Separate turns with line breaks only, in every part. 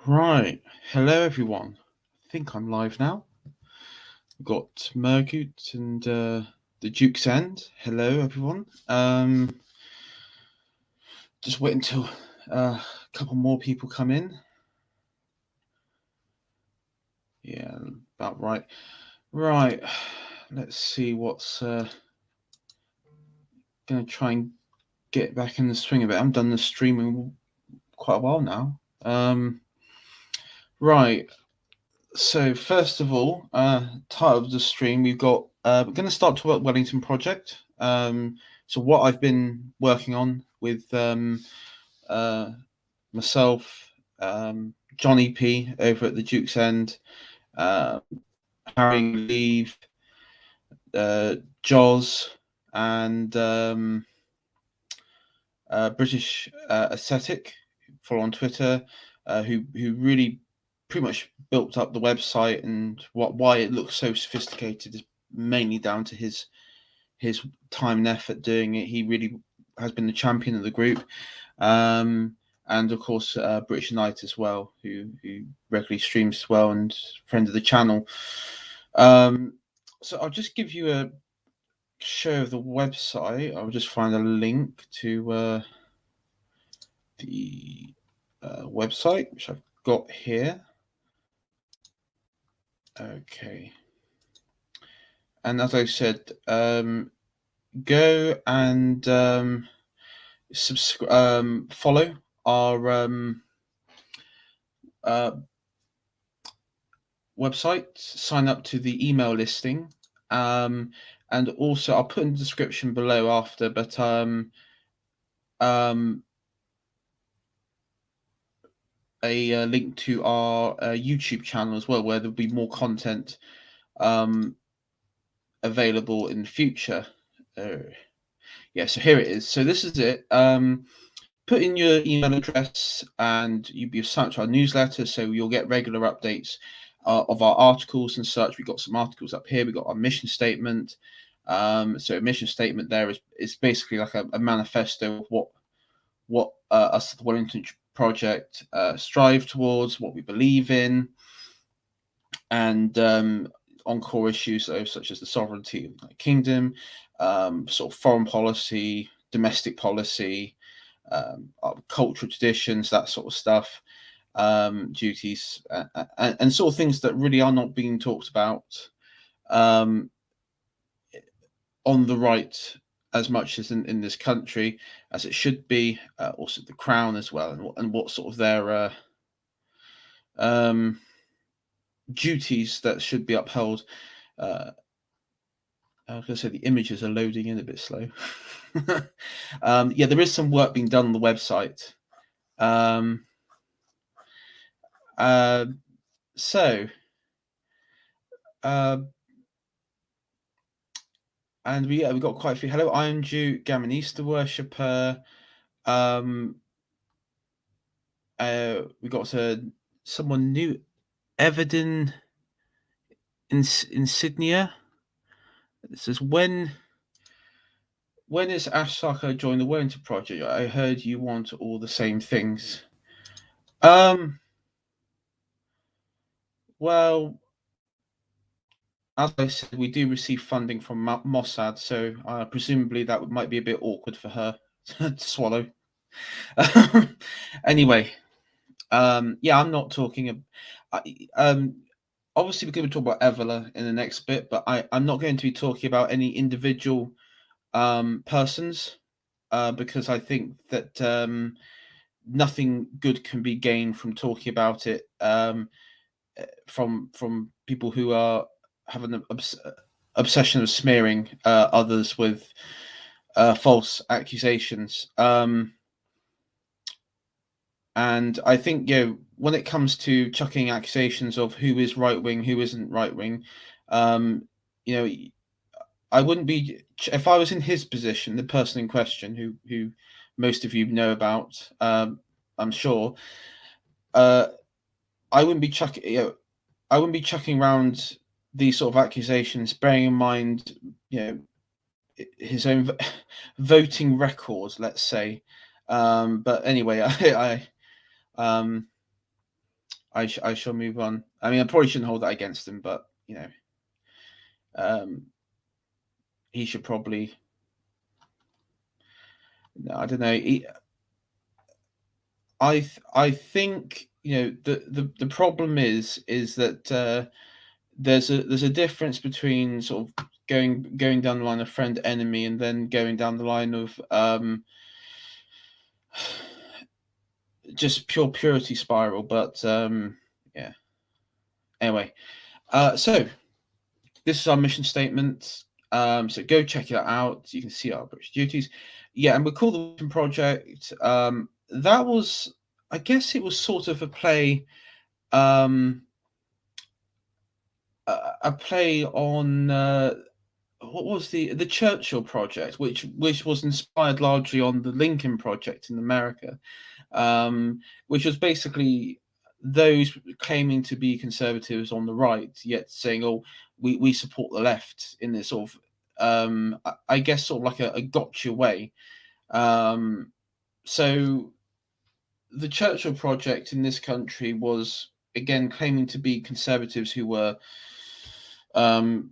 Right. Hello, everyone. I think I'm live now. We've got Mergut and the Duke's End. Hello, everyone. Just wait until a couple more people come in. Yeah, about right. Right. Let's see what's going to try and get back in the swing of it. I haven't done the streaming quite a while now. Right. So first of all, title of the stream, we've got we're going to start talking about Wellington Project. So what I've been working on with myself, Johnny P over at the Duke's End, uh, Harry Leave, Joz, and British Ascetic, follow on Twitter, who really pretty much built up the website, and why it looks so sophisticated is mainly down to his time and effort doing it. He really has been the champion of the group, and of course British Knight as well, who regularly streams as well and friend of the channel. So I'll just give you a show of the website. I'll just find a link to the website, which I've got here. Okay. And as I said, go and subscribe, follow our website, sign up to the email listing, and also I'll put in the description below after, but a link to our YouTube channel as well, where there'll be more content available in the future. Yeah, so here it is. So this is it. Put in your email address and you'll be assigned to our newsletter, so you'll get regular updates of our articles and such. We've got some articles up here. We've got our mission statement. So a mission statement there is basically like a manifesto of what us at the Wellington Project strive towards, what we believe in, and on core issues such as the sovereignty of the kingdom, sort of foreign policy, domestic policy, cultural traditions, that sort of stuff, duties, and sort of things that really are not being talked about on the right as much as in this country as it should be. Also the Crown as well, and what sort of their duties that should be upheld. I was going to say the images are loading in a bit slow. Yeah, there is some work being done on the website. So, and we got quite a few. Hello, Iron Jew, Gamonista worshipper. We got someone new, Evidin Insignia. It says, when is Ash Saka join the Wellington Project? I heard you want all the same things. Well, as I said, we do receive funding from Mossad, so presumably that might be a bit awkward for her to swallow. Anyway, yeah, I'm not talking. Obviously, we're going to talk about Evola in the next bit, but I'm not going to be talking about any individual persons because I think that nothing good can be gained from talking about it from people who have an obsession of smearing others with false accusations. And I think, when it comes to chucking accusations of who is right wing, who isn't right wing, I wouldn't be, if I was in his position, the person in question, who most of you know about, I'm sure, I wouldn't be chucking around these sort of accusations, bearing in mind, his own voting record, let's say. But anyway, I shall move on. I mean, I probably shouldn't hold that against him, but um, he should probably. No, I don't know. I think the problem is that there's a difference between sort of going down the line of friend enemy and then going down the line of just pure purity spiral. But yeah. Anyway, so this is our mission statement. So go check it out. You can see our British duties. Yeah, and we call the Wellington Project. That was, I guess, it was sort of a play. A play on what was the Churchill Project, which was inspired largely on the Lincoln Project in America, which was basically those claiming to be conservatives on the right, yet saying, "Oh, we support the left," in this sort of, I guess, sort of like a gotcha way. So the Churchill Project in this country was again claiming to be conservatives who were um,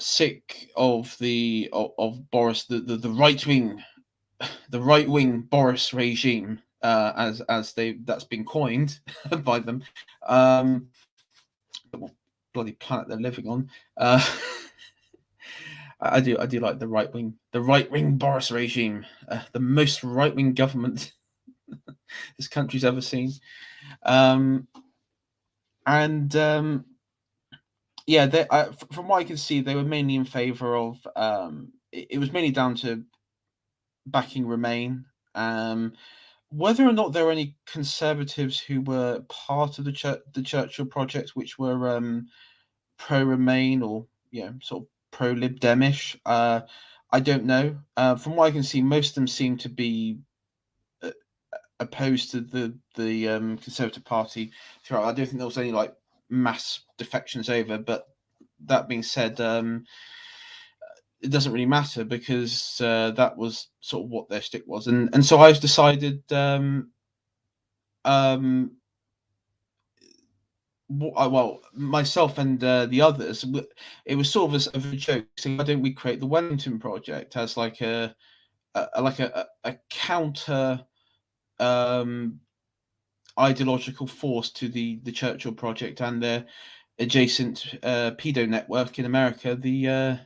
sick of of Boris, the right wing Boris regime, as that's been coined by them. What bloody planet they're living on. I do like the right wing Boris regime, the most right wing government this country's ever seen. And yeah, from what I can see, they were mainly in favour of. It was mainly down to backing Remain. Whether or not there were any conservatives who were part of the Churchill Project, which were pro Remain or sort of pro Lib Demish, I don't know. From what I can see, most of them seem to be opposed to the Conservative Party throughout. I don't think there was any like mass defections over, but that being said, it doesn't really matter because that was sort of what their stick was, and so I've decided um, well, myself and the others, it was sort of a joke. So why don't we create the Wellington Project as like a counter um, ideological force to the Churchill Project and their adjacent pedo network in America, the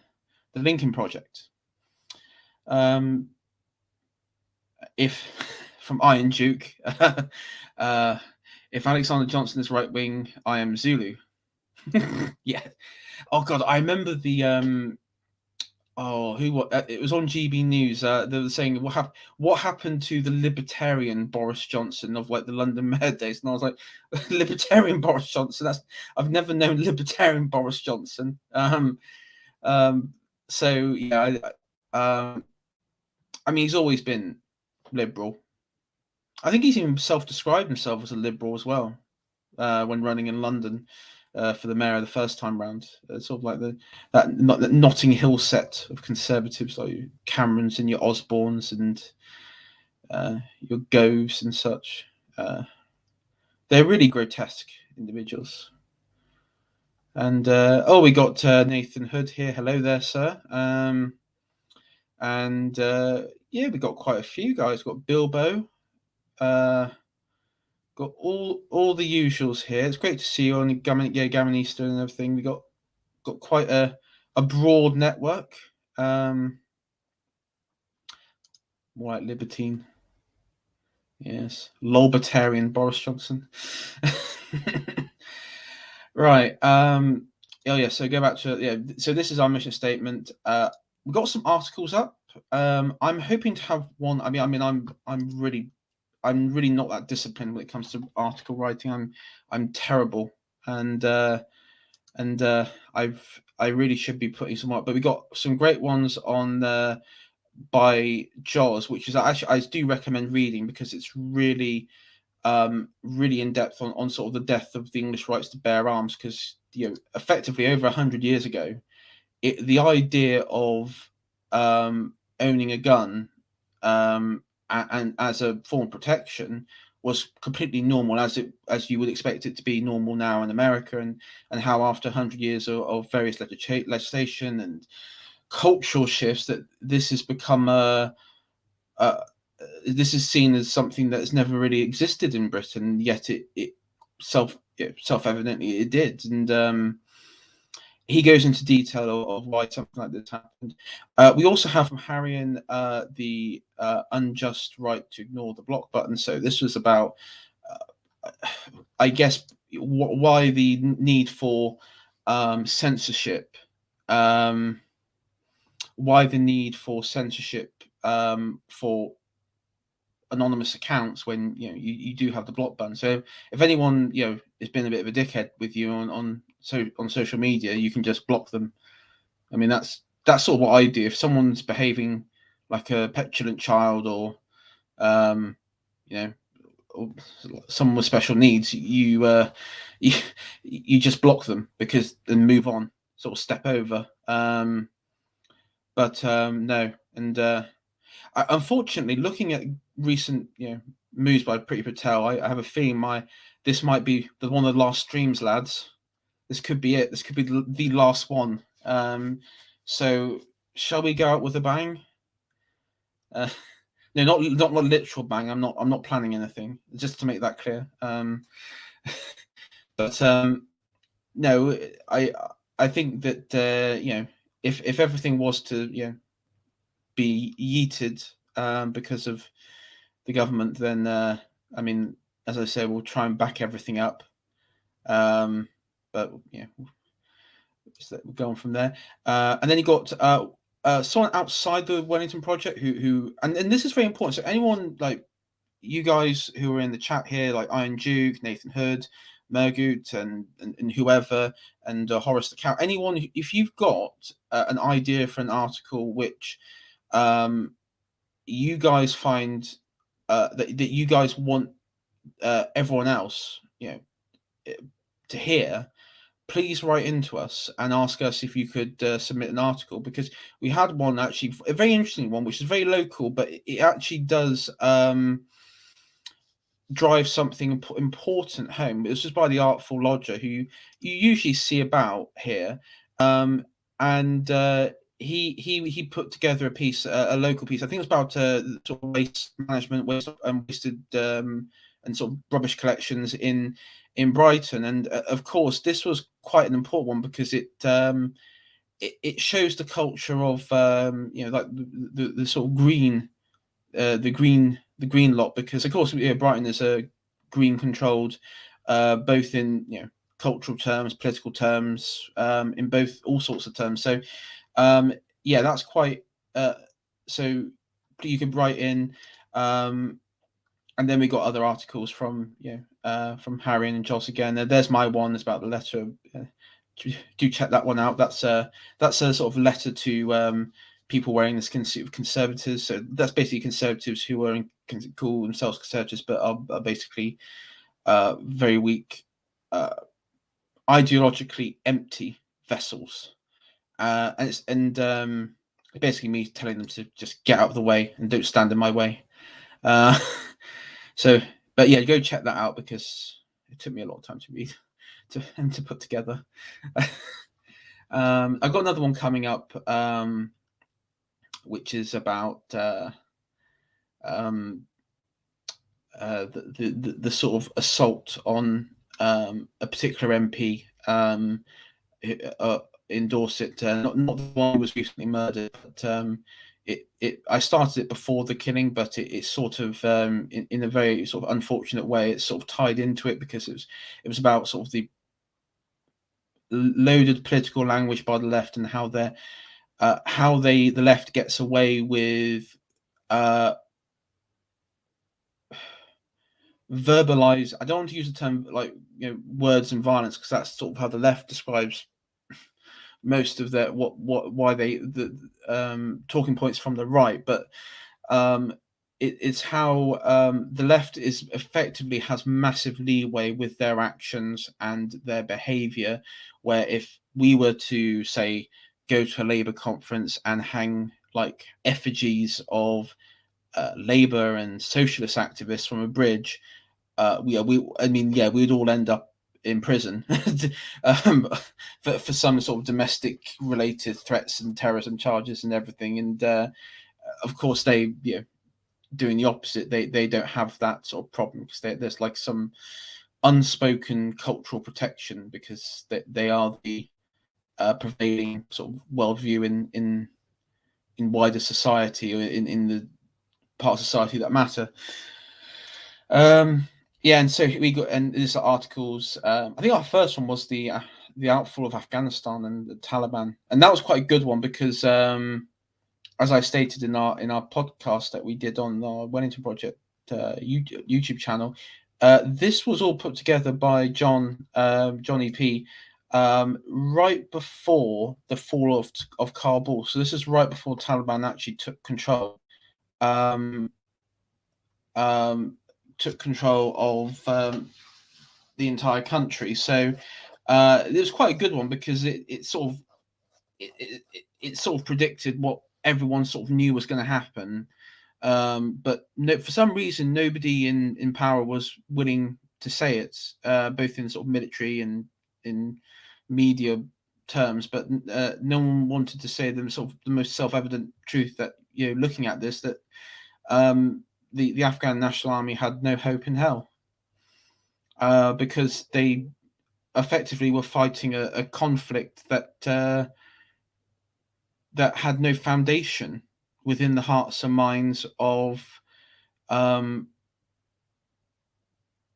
Lincoln Project. If from Iron Duke, if Alexander Johnson is right wing, I am Zulu. Yeah. Oh God, I remember the it was on GB News. They were saying what happened to the libertarian Boris Johnson of like the London Mayor days, and I was like, libertarian Boris Johnson. I've never known libertarian Boris Johnson. So yeah, I mean, he's always been liberal. I think he's even self-described himself as a liberal as well when running in London for the mayor the first time round. Sort of like that Notting Hill set of conservatives, like your Camerons and your Osbornes and your Goves and such. They're really grotesque individuals. And we got Nathan Hood here. Hello there, sir. And yeah, we got quite a few guys. Got Bilbo. Got all the usuals here. It's great to see you on Gammon Easter and everything. We got quite a broad network. More like libertine. Yes, Lolbertarian Boris Johnson. Right. Oh yeah. So go back to So this is our mission statement. We've got some articles up. I'm hoping to have one. I mean, I'm really not that disciplined when it comes to article writing. I'm terrible, and I really should be putting some up. But we got some great ones on by Jaws, which is actually I do recommend reading because it's really really in depth on sort of the death of the English rights to bear arms. Because effectively over 100 years ago, the idea of owning a gun and as a form of protection was completely normal, as you would expect it to be normal now in America, and how after 100 years of various legislation and cultural shifts, that this has become a this is seen as something that has never really existed in Britain, yet it self-evidently it did. And he goes into detail of why something like this happened. We also have from Harrion the unjust right to ignore the block button. So this was about, I guess, why the need for censorship, why the need for censorship for anonymous accounts when you do have the block button. So if anyone has been a bit of a dickhead with you on social media, you can just block them. I mean, that's sort of what I do. If someone's behaving like a petulant child, or you know or someone with special needs, you just block them, because then move on, sort of step over. But no. And unfortunately, looking at recent moves by Priti Patel, I have a feeling this might be one of the last streams, lads. This could be it. This could be the last one. So shall we go out with a bang? No, not literal bang. I'm not planning anything. Just to make that clear. But no, I think that if everything was to be yeeted because of the government, then I mean, as I say, we'll try and back everything up. But we'll go on from there. And then you got someone outside the Wellington Project who and this is very important. So anyone like you guys who are in the chat here, like Iron Duke, Nathan Hood, Mergut, and whoever, and Horace the Cow, anyone, if you've got an idea for an article which you guys find that you guys want everyone else to hear, please write into us and ask us if you could submit an article, because we had one, actually a very interesting one, which is very local, but it actually does drive something important home. It was just by the Artful Lodger, who you usually see about here, and he put together a piece, a local piece. I think it was about sort of waste management, wasted and sort of rubbish collections in Brighton. And of course, this was quite an important one, because it shows the culture of like the sort of green, the green lot, because of course Brighton is a green controlled, both in cultural terms, political terms, in both all sorts of terms. So that's quite so you can write in, and then we got other articles from Harry and Joss again. There's my one. It's about the letter. Do check that one out. That's a sort of letter to people wearing this conservatives. So that's basically conservatives who are call themselves conservatives, but are basically very weak, ideologically empty vessels. And it's basically me telling them to just get out of the way and don't stand in my way. So, but yeah, go check that out, because it took me a lot of time to read and to put together. I've got another one coming up, which is about the sort of assault on a particular MP in Dorset, not the one who was recently murdered, but I started it before the killing, but it's sort of in a very sort of unfortunate way, it's sort of tied into it, because it was about sort of the loaded political language by the left, and how the left gets away with verbalize. I don't want to use the term like words and violence, because that's sort of how the left describes most of their why they talking points from the right, but it's how the left is effectively has massive leeway with their actions and their behavior, where if we were to say go to a Labour conference and hang like effigies of Labour and socialist activists from a bridge, we'd all end up in prison um, for some sort of domestic related threats and terrorism charges and everything. And of course, they doing the opposite. They don't have that sort of problem because there's like some unspoken cultural protection because they are the prevailing sort of worldview in wider society, or in the parts of society that matter. And so we got, and these are articles. I think our first one was the outfall of Afghanistan and the Taliban, and that was quite a good one because, as I stated in our podcast that we did on our Wellington Project YouTube channel, this was all put together by Johnny P. Right before the fall of Kabul. So this is right before Taliban actually took control. Took control of the entire country. So it was quite a good one because it sort of predicted what everyone sort of knew was going to happen. But no, for some reason, nobody in power was willing to say it, both in sort of military and in media terms. But no one wanted to say the most self-evident truth that, looking at this, that the Afghan National Army had no hope in hell, because they effectively were fighting a conflict that had no foundation within the hearts and minds of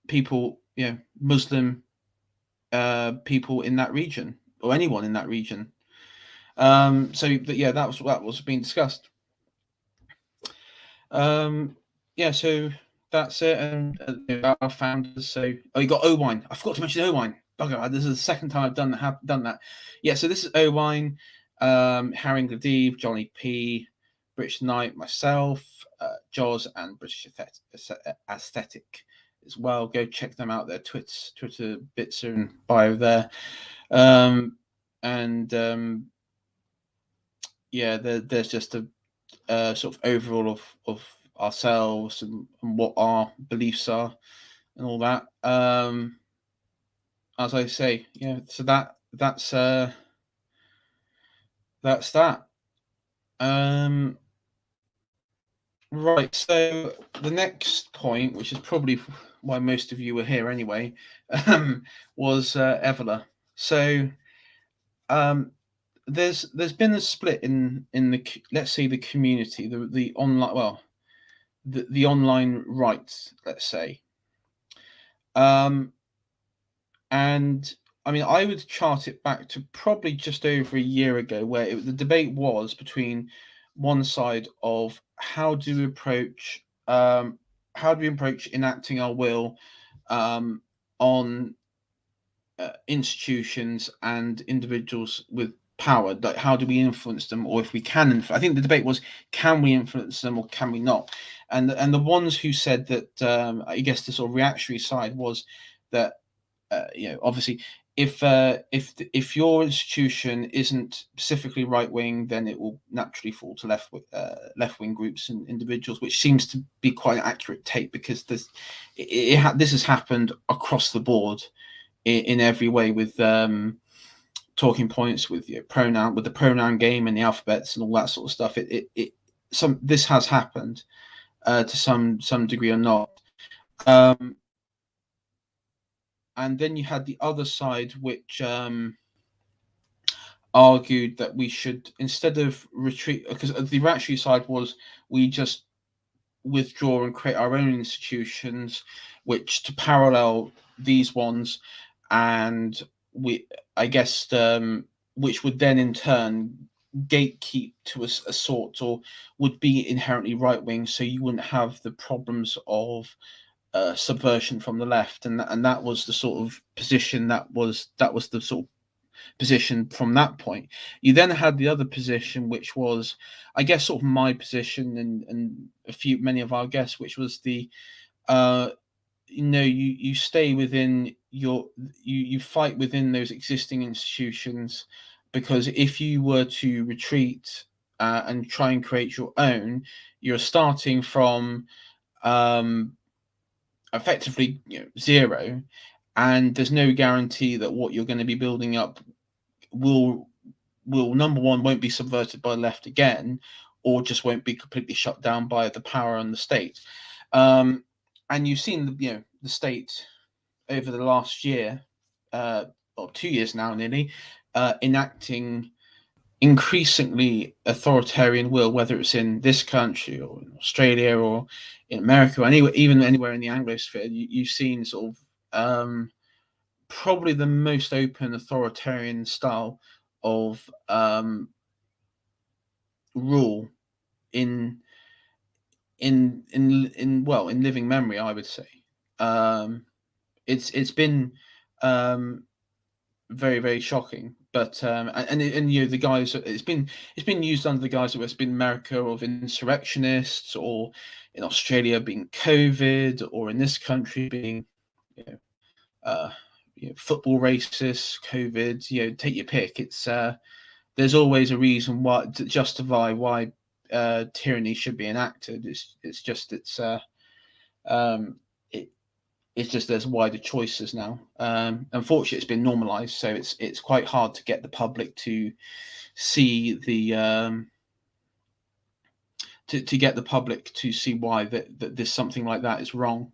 people, Muslim people in that region, or anyone in that region. But yeah, that was being discussed. So that's it. And our founders. So you got Owain. I forgot to mention Owain. Bugger, this is the second time I've done that. Yeah, so this is Owain, Harry Gladive, Johnny P, British Knight, myself, Jaws, and British Aesthetic as well. Go check them out. Their Twitter bits are in bio there. There's just a sort of overall of ourselves and what our beliefs are and all that. As I say, so that's that. Right. So the next point, which is probably why most of you were here anyway, was Evola. So there's been a split in the, let's say, the community, the online, the online rights, let's say. And I mean, I would chart it back to probably just over a year ago, where the debate was between one side of how do we approach enacting our will on institutions and individuals with power. Like, how do we influence them, or if we can I think the debate was, can we influence them or can we not? And the ones who said that, I guess the sort of reactionary side was that, obviously, if your institution isn't specifically right wing, then it will naturally fall to left wing groups and individuals, which seems to be quite an accurate take, because this has happened across the board in every way, with talking points, with the pronoun game and the alphabets and all that sort of stuff. This has happened to some degree or not. And then you had the other side, which argued that we should, instead of retreat, because the reactionary side was, we just withdraw and create our own institutions, which to parallel these ones, and which would then in turn gatekeep to a sort, or would be inherently right wing, so you wouldn't have the problems of subversion from the left, and that was the sort of position that was the sort of position from that point. You then had the other position, which was, I guess, sort of my position and many of our guests, which was the you stay within you fight within those existing institutions, because if you were to retreat and try and create your own, you're starting from effectively zero, and there's no guarantee that what you're going to be building up will number one, won't be subverted by the left again, or just won't be completely shut down by the power and the state. And you've seen the state over the last year, or 2 years now nearly, enacting increasingly authoritarian will, whether it's in this country or in Australia or in America or even anywhere in the Anglosphere. You've seen sort of probably the most open authoritarian style of rule in in living memory, I would say. It's been very, very shocking. But and the guys, it's been used under the guise of it's been America of insurrectionists, or in Australia being COVID, or in this country being you know, uh, football racists, COVID. Take your pick. It's there's always a reason why to justify why tyranny should be enacted. It's just it it's just there's wider choices now. Unfortunately, it's been normalised, so it's quite hard to get the public to see the to get the public to see why that this something like that is wrong.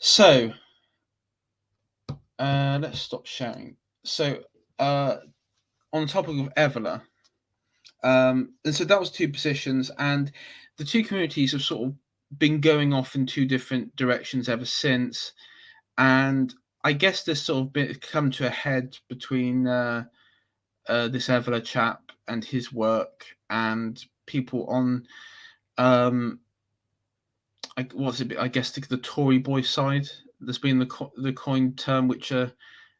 So let's stop sharing. So on the topic of Evola, and so that was two positions, and the two communities have sort of been going off in two different directions ever since. And I guess this sort of been come to a head between this Evola chap and his work, and people on I guess the Tory boy side. There's been the coined term, which so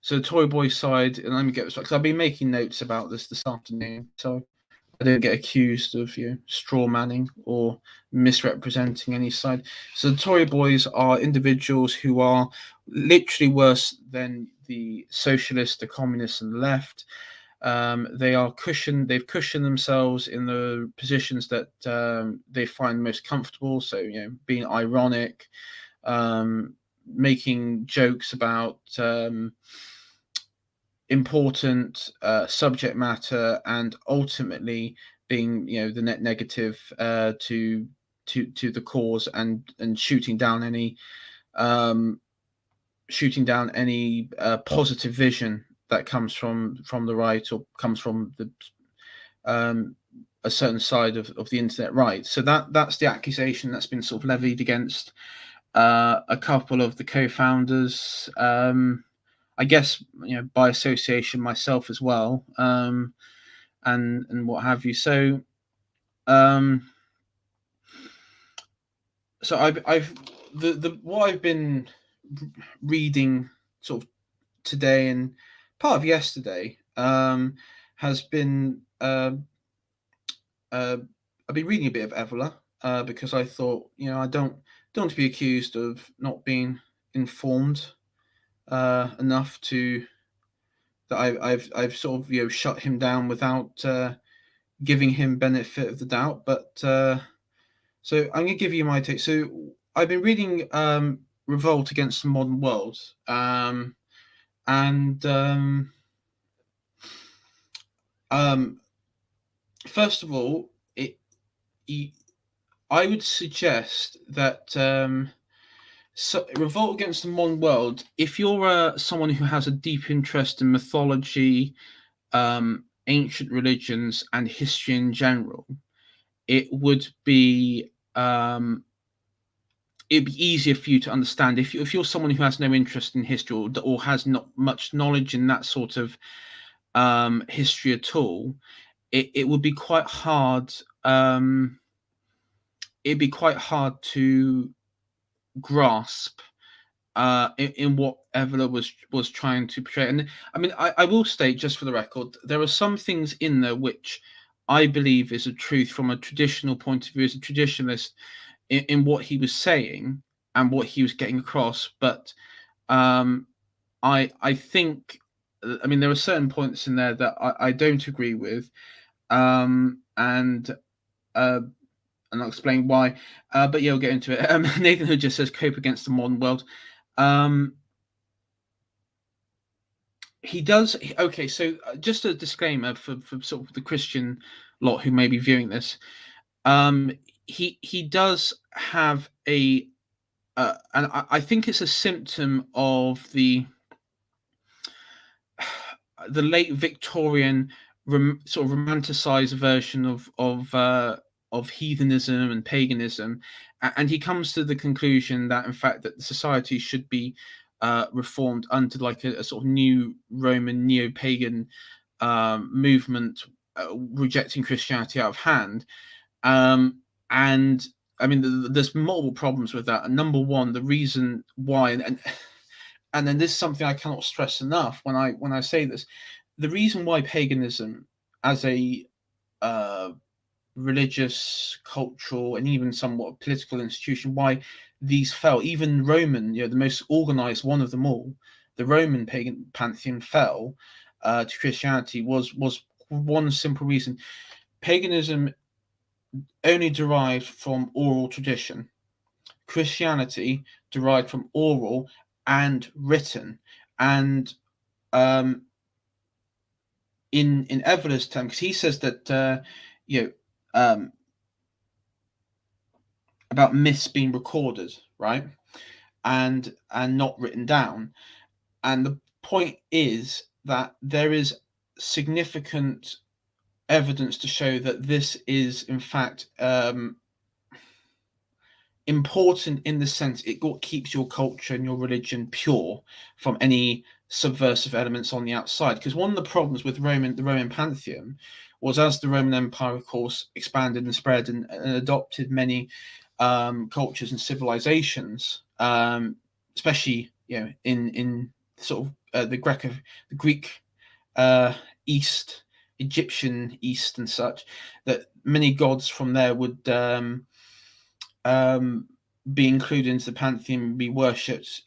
the Tory boy side, and let me get this right, because I've been making notes about this afternoon, so I don't get accused of straw manning or misrepresenting any side. So the Tory boys are individuals who are literally worse than the socialists, the communists, and the left. They've cushioned themselves in the positions that they find most comfortable. So being ironic, making jokes about important subject matter, and ultimately being the net negative to the cause, and shooting down any positive vision that comes from the right, or comes from the a certain side of the internet right. So that's the accusation that's been sort of levied against a couple of the co-founders, I guess by association myself as well, and what have you. So so I've the what I've been reading sort of today and part of yesterday has been I've been reading a bit of Evola because I thought I don't want to be accused of not being informed enough to that I've sort of shut him down without giving him benefit of the doubt. But so I'm going to give you my take. So I've been reading Revolt Against the Modern World, and first of all, I would suggest that Revolt Against the Modern World, if you're someone who has a deep interest in mythology, ancient religions, and history in general, it would be it'd be easier for you to understand. If you're someone who has no interest in history, or has not much knowledge in that sort of history at all, it would be quite hard. It'd be quite hard to grasp in what Evola was trying to portray. And I mean, I will state, just for the record, there are some things in there which I believe is a truth from a traditional point of view, as a traditionalist, in what he was saying and what he was getting across. But I think, I mean, there are certain points in there that I don't agree with, and and I'll explain why. But yeah, we'll get into it. Nathan Hood just says cope against the modern world. He does. Okay, so just a disclaimer for sort of the Christian lot who may be viewing this. He does have and I think it's a symptom of the late Victorian sort of romanticized version of heathenism and paganism, and he comes to the conclusion that in fact that the society should be reformed under like a sort of new Roman neo-pagan movement, rejecting Christianity out of hand. And I mean, there's multiple problems with that. And number one, the reason why, and then this is something I cannot stress enough when I say this, the reason why paganism as a uh, religious, cultural, and even somewhat political institution, why these fell, even Roman, the most organized one of them all, the Roman pagan pantheon fell to Christianity was one simple reason. Paganism only derived from oral tradition. Christianity derived from oral and written. And um, in Evola's term, because he says that about myths being recorded, right, and not written down. And the point is that there is significant evidence to show that this is in fact important in the sense it keeps your culture and your religion pure from any subversive elements on the outside. Because one of the problems with the Roman pantheon was, as the Roman Empire, of course, expanded and spread and adopted many cultures and civilizations, especially in sort of the Greek East, Egyptian East, and such, that many gods from there would be included into the pantheon, be worshipped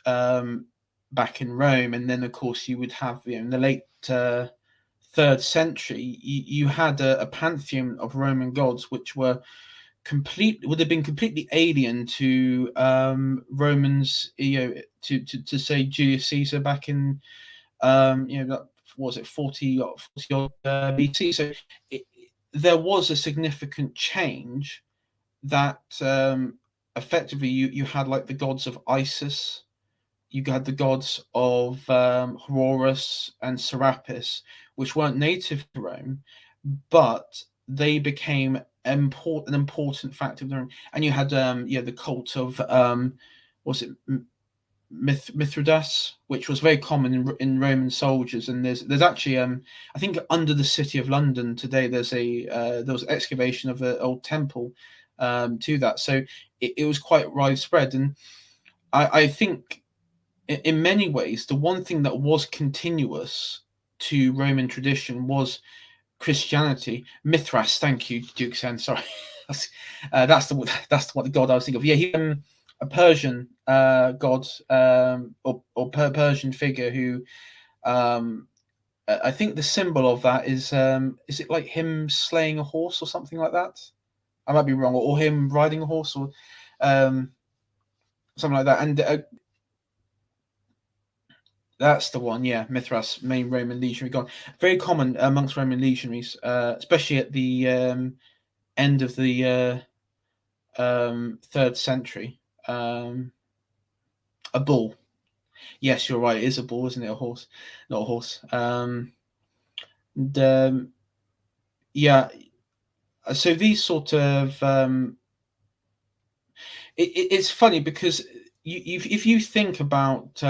back in Rome. And then, of course, you would have, in the late 3rd century, you had a pantheon of Roman gods which would have been completely alien to Romans, to say Julius Caesar back in was it 40 odd BC. So there was a significant change that effectively you had like the gods of Isis, you had the gods of Horus and Serapis, which weren't native to Rome, but they became an important factor of the Rome. And you had the cult of was it Mithridates, which was very common in Roman soldiers. And there's actually I think under the city of London today there was excavation of an old temple to that. So it was quite widespread. And I think in many ways the one thing that was continuous to Roman tradition was Christianity. Mithras, thank you, Duke Sen. Sorry, that's the god I was thinking of. Yeah, he a Persian god or Persian figure who I think the symbol of that is it like him slaying a horse or something like that? I might be wrong, or him riding a horse, or something like that. And that's the one, yeah. Mithras, main Roman legionary god, very common amongst Roman legionaries, especially at the end of the 3rd century. A bull. Yes, you're right. It is a bull, isn't it? A horse, not a horse. And, yeah. So these sort of it's funny because if you think about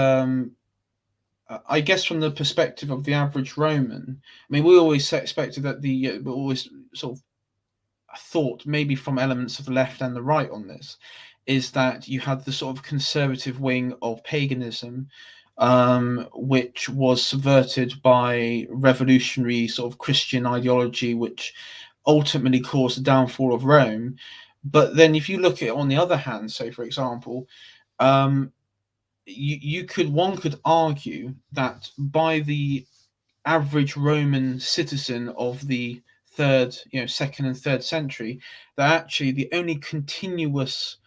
I guess from the perspective of the average Roman, I mean, we always expected that we always sort of thought, maybe from elements of the left and the right on this, is that you had the sort of conservative wing of paganism, which was subverted by revolutionary sort of Christian ideology, which ultimately caused the downfall of Rome. But then if you look at it on the other hand, say, for example, one could argue that by the average Roman citizen of the second and third century, that actually the only continuous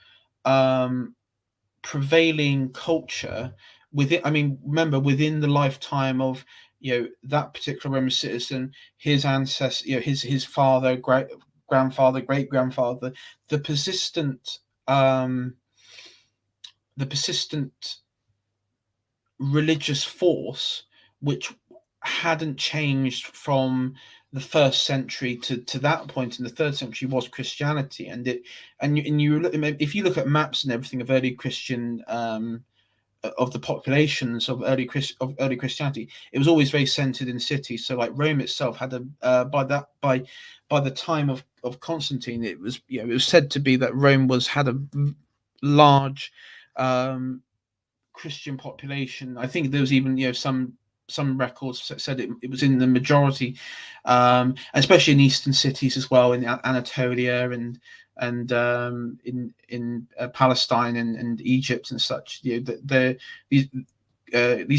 prevailing culture within, I mean, remember, within the lifetime of that particular Roman citizen, his ancestor, his father, great grandfather, great grandfather, the persistent um the persistent religious force which hadn't changed from the first century to that point in the third century was Christianity. If you look at maps and everything of early Christian, of the populations of early Christianity, it was always very centered in cities. So like Rome itself had by the time of Constantine, it was said to be that Rome had a large Christian population. I think there was even some records that said it was in the majority, especially in eastern cities as well, in Anatolia and in Palestine and Egypt and such. These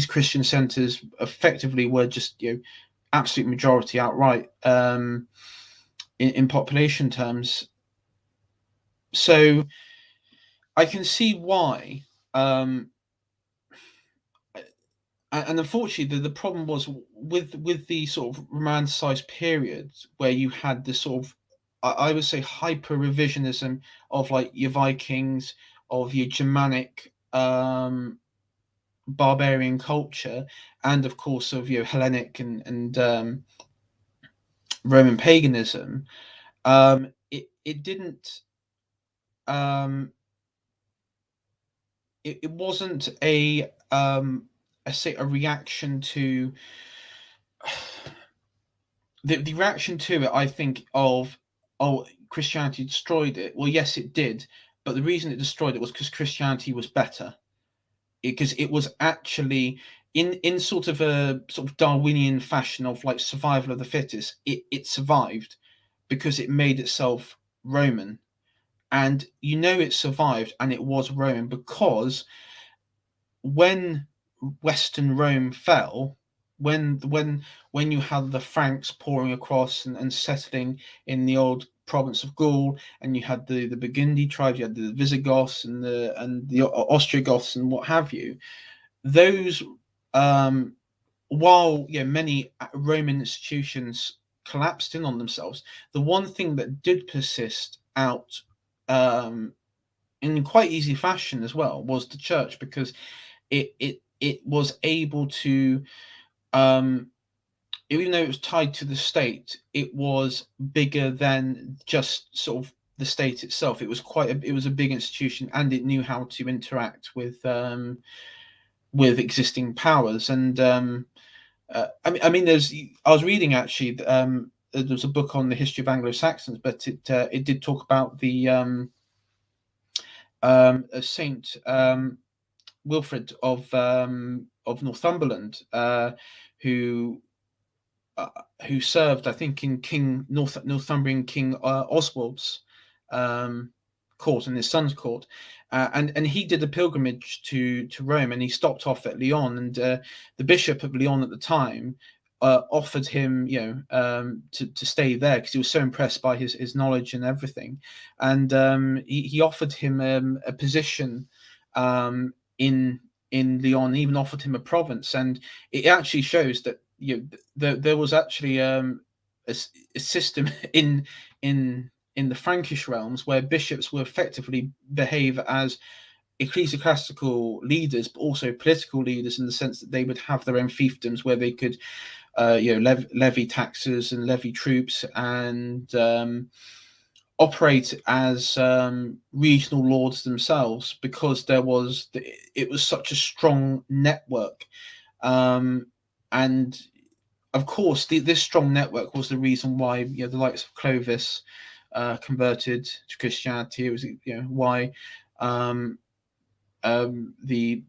Christian centers effectively were just absolute majority outright, in population terms. So I can see why. And unfortunately, the problem was with the sort of romanticized period where you had this sort of, I would say, hyper revisionism of like your Vikings, of your Germanic barbarian culture, and of course of your Hellenic and Roman paganism. It didn't. It wasn't a reaction to the reaction to it, I think, of, oh, Christianity destroyed it. Well, yes, it did, but the reason it destroyed it was because Christianity was better. Because it was actually in sort of a sort of Darwinian fashion of like survival of the fittest. It survived because it made itself Roman, and it survived and it was Roman because when Western Rome fell, when you had the Franks pouring across and settling in the old province of Gaul, and you had the Burgundy tribes, you had the Visigoths and the Ostrogoths and what have you. Those, while many Roman institutions collapsed in on themselves, the one thing that did persist out, in quite easy fashion as well, was the church, because it was able to, even though it was tied to the state, it was bigger than just sort of the state itself. It was a big institution, and it knew how to interact with existing powers. And I mean, I was reading actually. There was a book on the history of Anglo-Saxons, but it did talk about the Saint Wilfrid of Northumberland, who served, I think, in Northumbrian King Oswald's court, and his son's court, and he did a pilgrimage to Rome, and he stopped off at Lyon, and the bishop of Lyon at the time offered him, to stay there, because he was so impressed by his knowledge and everything, and he offered him a position in Lyon, even offered him a province, and it actually shows that there was actually a system in the Frankish realms where bishops were effectively behave as ecclesiastical leaders, but also political leaders, in the sense that they would have their own fiefdoms where they could levy taxes and levy troops, and operate as regional lords themselves, because it was such a strong network. And of course, this strong network was the reason why the likes of Clovis converted to Christianity. It was why the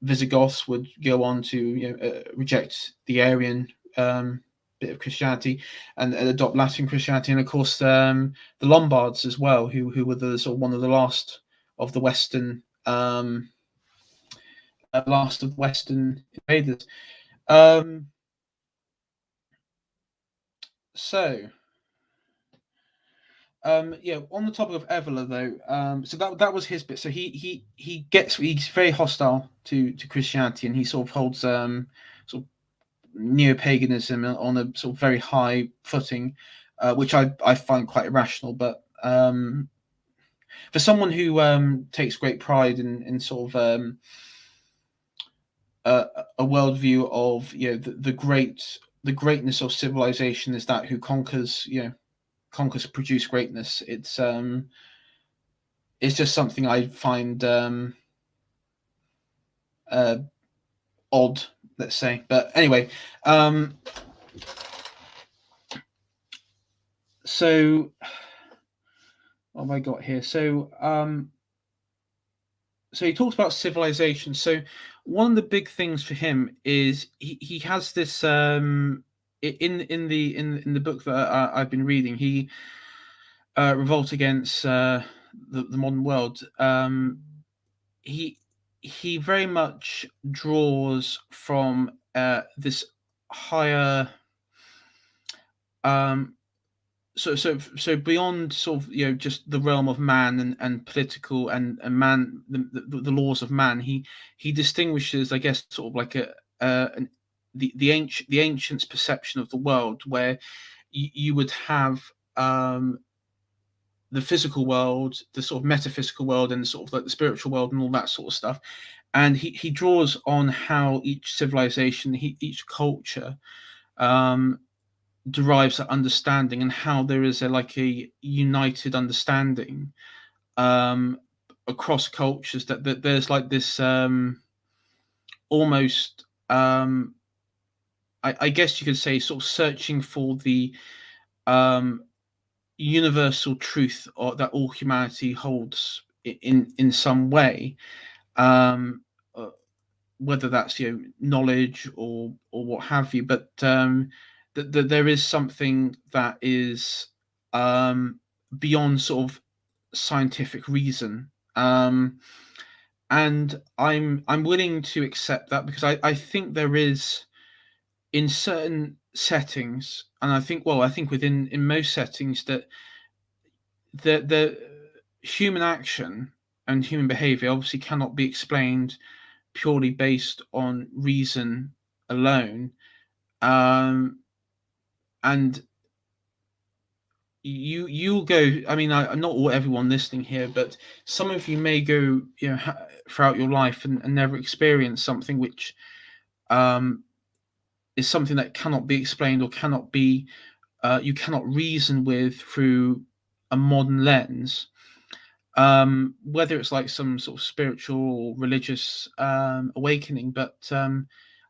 Visigoths would go on to reject the Arian bit of Christianity and adopt Latin Christianity, and of course the Lombards as well, who were the sort of one of the last of the Western invaders. So, yeah, on the topic of Evola though, so that was his bit. So he's very hostile to Christianity, and he sort of holds sort of neo-paganism on a sort of very high footing, which I find quite irrational. But for someone who takes great pride in sort of a worldview of, you know, the greatness of civilization is that who conquers, you know, conquers produce greatness. It's just something I find uh, odd, let's say. But anyway, um, so what have I got here? So he talks about civilization. So one of the big things for him is he has this in the book that I've been reading. He revolt against the modern world. He he very much draws from this higher um, so beyond sort of, you know, just the realm of man and political and man, the laws of man. He distinguishes, I guess, sort of like an, the ancients perception of the world, where you would have the physical world, the sort of metaphysical world, and sort of like the spiritual world and all that sort of stuff. And he draws on how each civilization, each culture um, derives that understanding, and how there is a united understanding um, across cultures, that there's like this almost I guess you could say sort of searching for the um, universal truth, or that all humanity holds in some way, um, uh, whether that's, you know, knowledge or what have you. But that there is something that is beyond sort of scientific reason, and I'm willing to accept that, because I think there is, in certain settings, and I think within in most settings, that the human action and human behavior obviously cannot be explained purely based on reason alone. Um, and you'll go. I mean, not all everyone listening here, but some of you may go, you know, throughout your life, and never experience something which um, is something that cannot be explained, or cannot be you cannot reason with through a modern lens. Whether it's like some sort of spiritual or religious awakening. But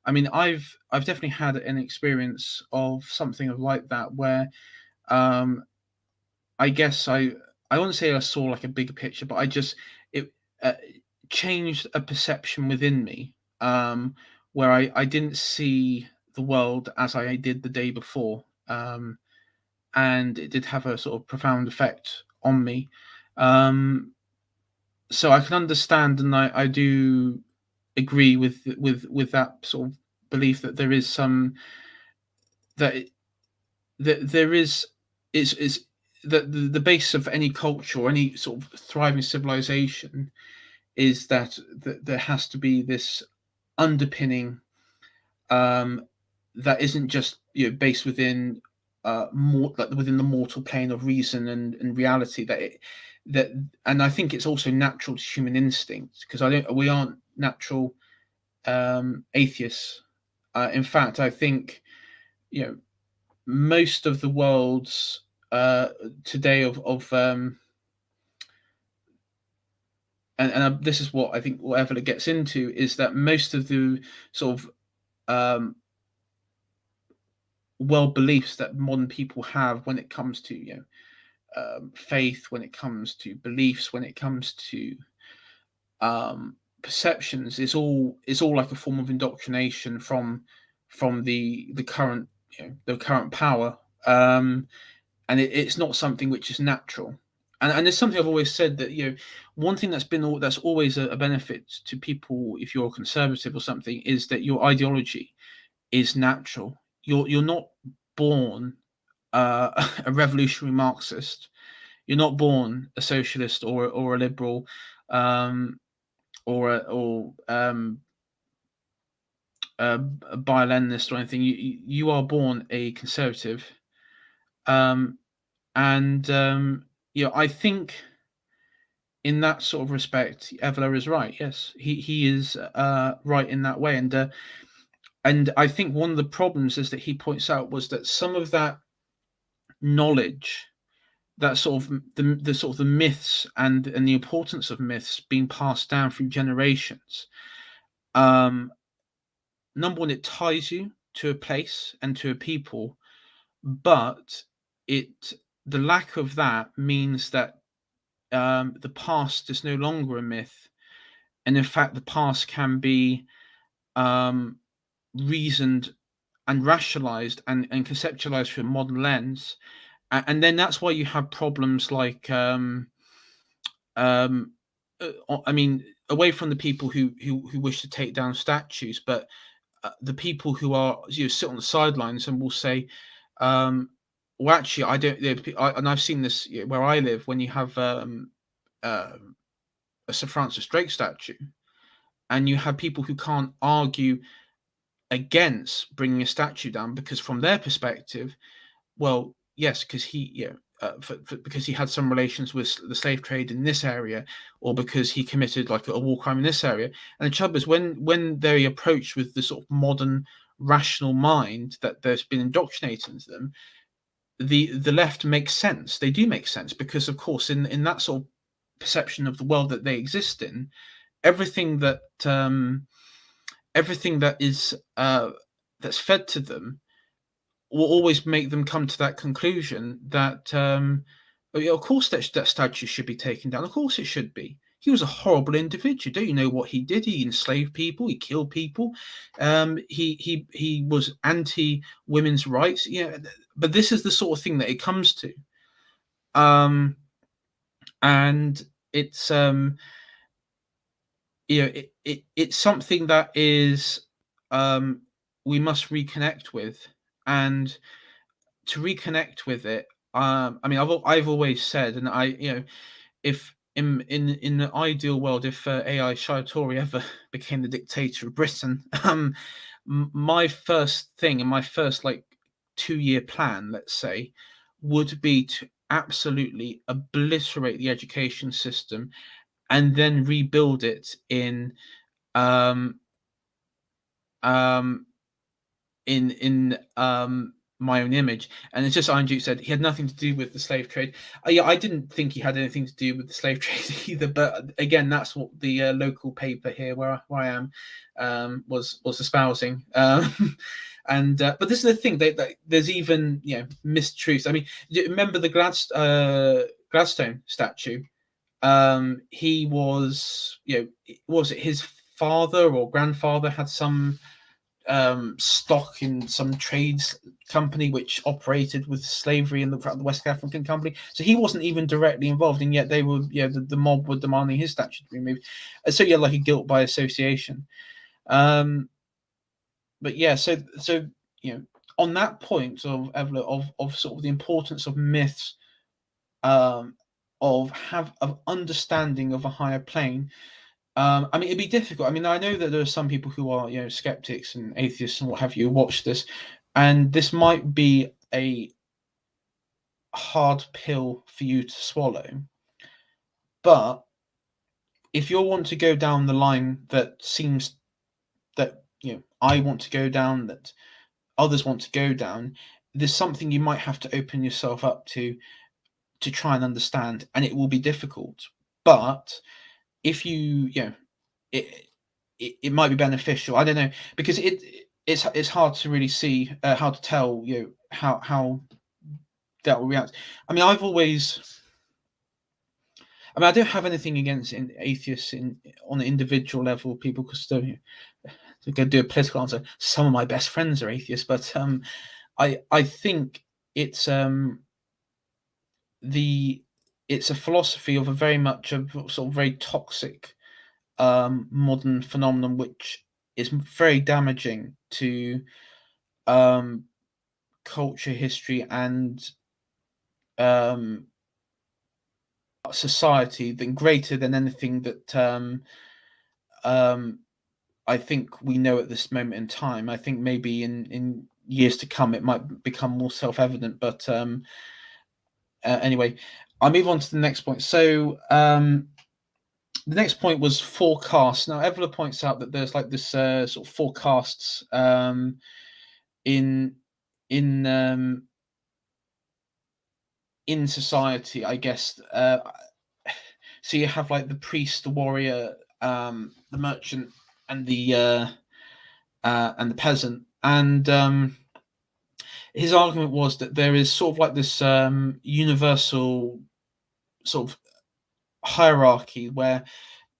I mean, I've definitely had an experience of something of like that, where um, I guess I wouldn't say I saw like a bigger picture, but it uh, changed a perception within me, where I didn't see the world as I did the day before, and it did have a sort of profound effect on me. Um, so I can understand, and I do agree with that sort of belief, that there is some that that there is that the base of any culture, or any sort of thriving civilization, is that there has to be this underpinning, um, that isn't just, you know, based within more like within the mortal plane of reason and reality, that and I think it's also natural to human instinct, because I don't we aren't natural atheists. In fact, I think, you know, most of the world's today of and this is what I think whatever it gets into, is that most of the sort of um, world beliefs that modern people have, when it comes to, you know, faith, when it comes to beliefs, when it comes to perceptions, is all like a form of indoctrination from the current, you know, the current power, and it's not something which is natural. And there's something I've always said, that, you know, one thing that's always a benefit to people, if you're a conservative or something, is that your ideology is natural. You're not born a revolutionary Marxist. You're not born a socialist or a liberal, or a bio-Leninist or anything. You are born a conservative, um, and I think in that sort of respect, Evola is right. Yes, he is right in that way, and I think one of the problems is that he points out was that some of that knowledge, that sort of the sort of the myths and the importance of myths being passed down through generations. Um, Number one, it ties you to a place and to a people, but it the lack of that means that the past is no longer a myth, and in fact, the past can be um, reasoned and rationalized and conceptualized through a modern lens, and then that's why you have problems like um, I mean, away from the people who wish to take down statues, but the people who are sit on the sidelines and will say, "Well, actually, I don't." And I've seen this where I live. When you have uh, a Sir Francis Drake statue, and you have people who can't argue against bringing a statue down because, from their perspective, well, yes, because because he had some relations with the slave trade in this area, or because he committed like a war crime in this area. And the trouble is, when they're approached with the sort of modern rational mind that there's been indoctrinated into them, the left makes sense. They do make sense because, of course, in that sort of perception of the world that they exist in, everything that everything that is that's fed to them will always make them come to that conclusion that, of course, that statue should be taken down. Of course, it should be. He was a horrible individual. Don't you know what he did? He enslaved people. He killed people. He was anti women's rights. But this is the sort of thing that it comes to, and it's it's something that is we must reconnect with, and to reconnect with it, I mean, I've always said, and if in the ideal world, if AI Shaitori ever became the dictator of Britain, my first thing and my first like 2-year plan, let's say, would be to absolutely obliterate the education system and then rebuild it um, um, in my own image. And it's just Iron Duke said he had nothing to do with the slave trade. Yeah, I didn't think he had anything to do with the slave trade either. But again, that's what the local paper here, where I am, was espousing. And but this is the thing, there's even mistruths. I mean, remember the Gladstone statue? He was was it his father or grandfather had some stock in some trades company which operated with slavery in the West African company. So he wasn't even directly involved, and yet they were, the mob were demanding his statue to be removed. So like a guilt by association. But yeah, so on that point of Evelyn, of sort of the importance of myths, of understanding of a higher plane. I mean, it'd be difficult. I mean, I know that there are some people who are, skeptics and atheists and what have you, watch this, and this might be a hard pill for you to swallow. But if you want to go down the line that seems that I want to go down, that others want to go down, there's something you might have to open yourself up to try and understand, and it will be difficult. But if it might be beneficial. I don't know, because it's hard to really see how to tell how that will react. I mean, I don't have anything against atheists on an individual level, people, because to go do a political answer. Some of my best friends are atheists, but I think it's it's a philosophy of a very much a sort of very toxic modern phenomenon, which is very damaging to culture, history, and society than greater than anything that I think we know at this moment in time. I think maybe in years to come it might become more self-evident, but anyway, I'll move on to the next point. So the next point was forecast. Now Evola points out that there's like this sort of forecasts in in um, in society, I guess. So you have like the priest, the warrior, the merchant, and the peasant. And his argument was that there is sort of like this universal sort of hierarchy where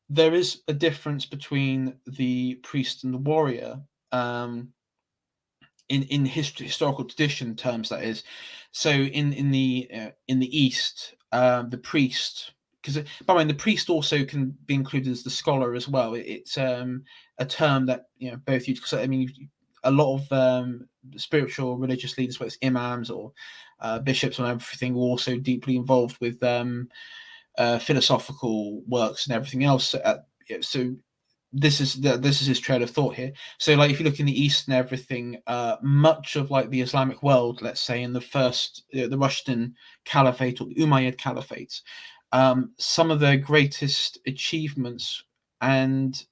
there is a difference between the priest and the warrior. In historical tradition terms, that is. So in the East, the priest, because by the way, the priest also can be included as the scholar as well. It's a term that both use. Because I mean, a lot of spiritual religious leaders, whether it's imams or bishops and everything, were also deeply involved with philosophical works and everything else. So this is his trail of thought here. So like if you look in the East and everything, much of like the Islamic world, let's say in the first the Rushden Caliphate or the Umayyad Caliphates, some of their greatest achievements and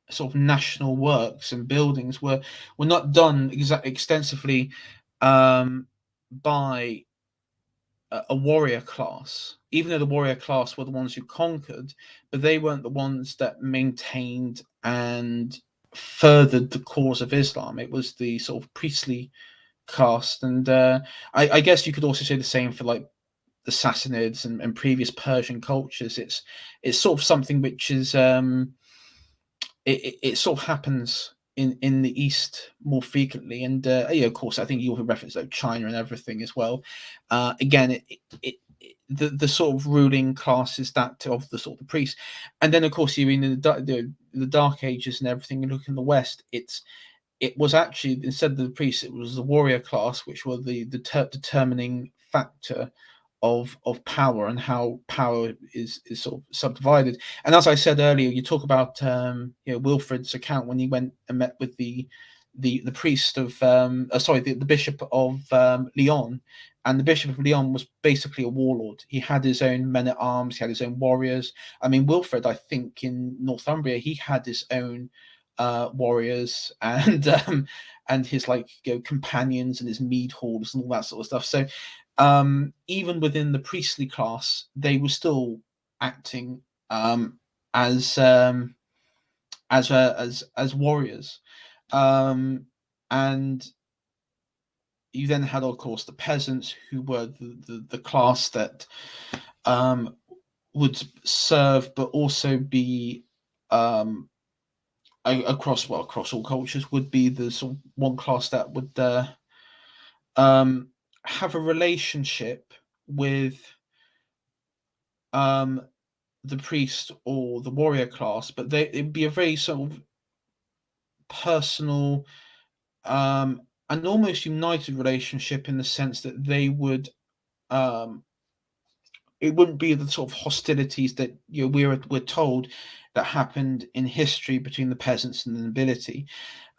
sort of national works and buildings were not done extensively by a warrior class, even though the warrior class were the ones who conquered, but they weren't the ones that maintained and furthered the cause of Islam. It was the sort of priestly caste. And I guess you could also say the same for like the Sassanids and previous Persian cultures. It's sort of something which is it sort of happens in the East more frequently. And of course, I think you also referenced like China and everything as well. Again, the sort of ruling class is that of the sort of the priests. And then of course you're in the Dark Ages and everything. You look in the West, it was actually, instead of the priests, it was the warrior class, which were the determining factor of power and how power is sort of subdivided. And as I said earlier, you talk about Wilfrid's account when he went and met with the priest of the bishop of Lyon. And the bishop of Lyon was basically a warlord. He had his own men at arms, he had his own warriors. I mean, Wilfrid, I think in Northumbria, he had his own warriors and his companions and his mead halls and all that sort of stuff. So even within the priestly class, they were still acting as warriors. And you then had, of course, the peasants, who were the class that would serve, but also be across all cultures, would be the sort of one class that would have a relationship with the priest or the warrior class, but it'd be a very sort of personal and almost united relationship, in the sense that they would it wouldn't be the sort of hostilities that we're told that happened in history between the peasants and the nobility.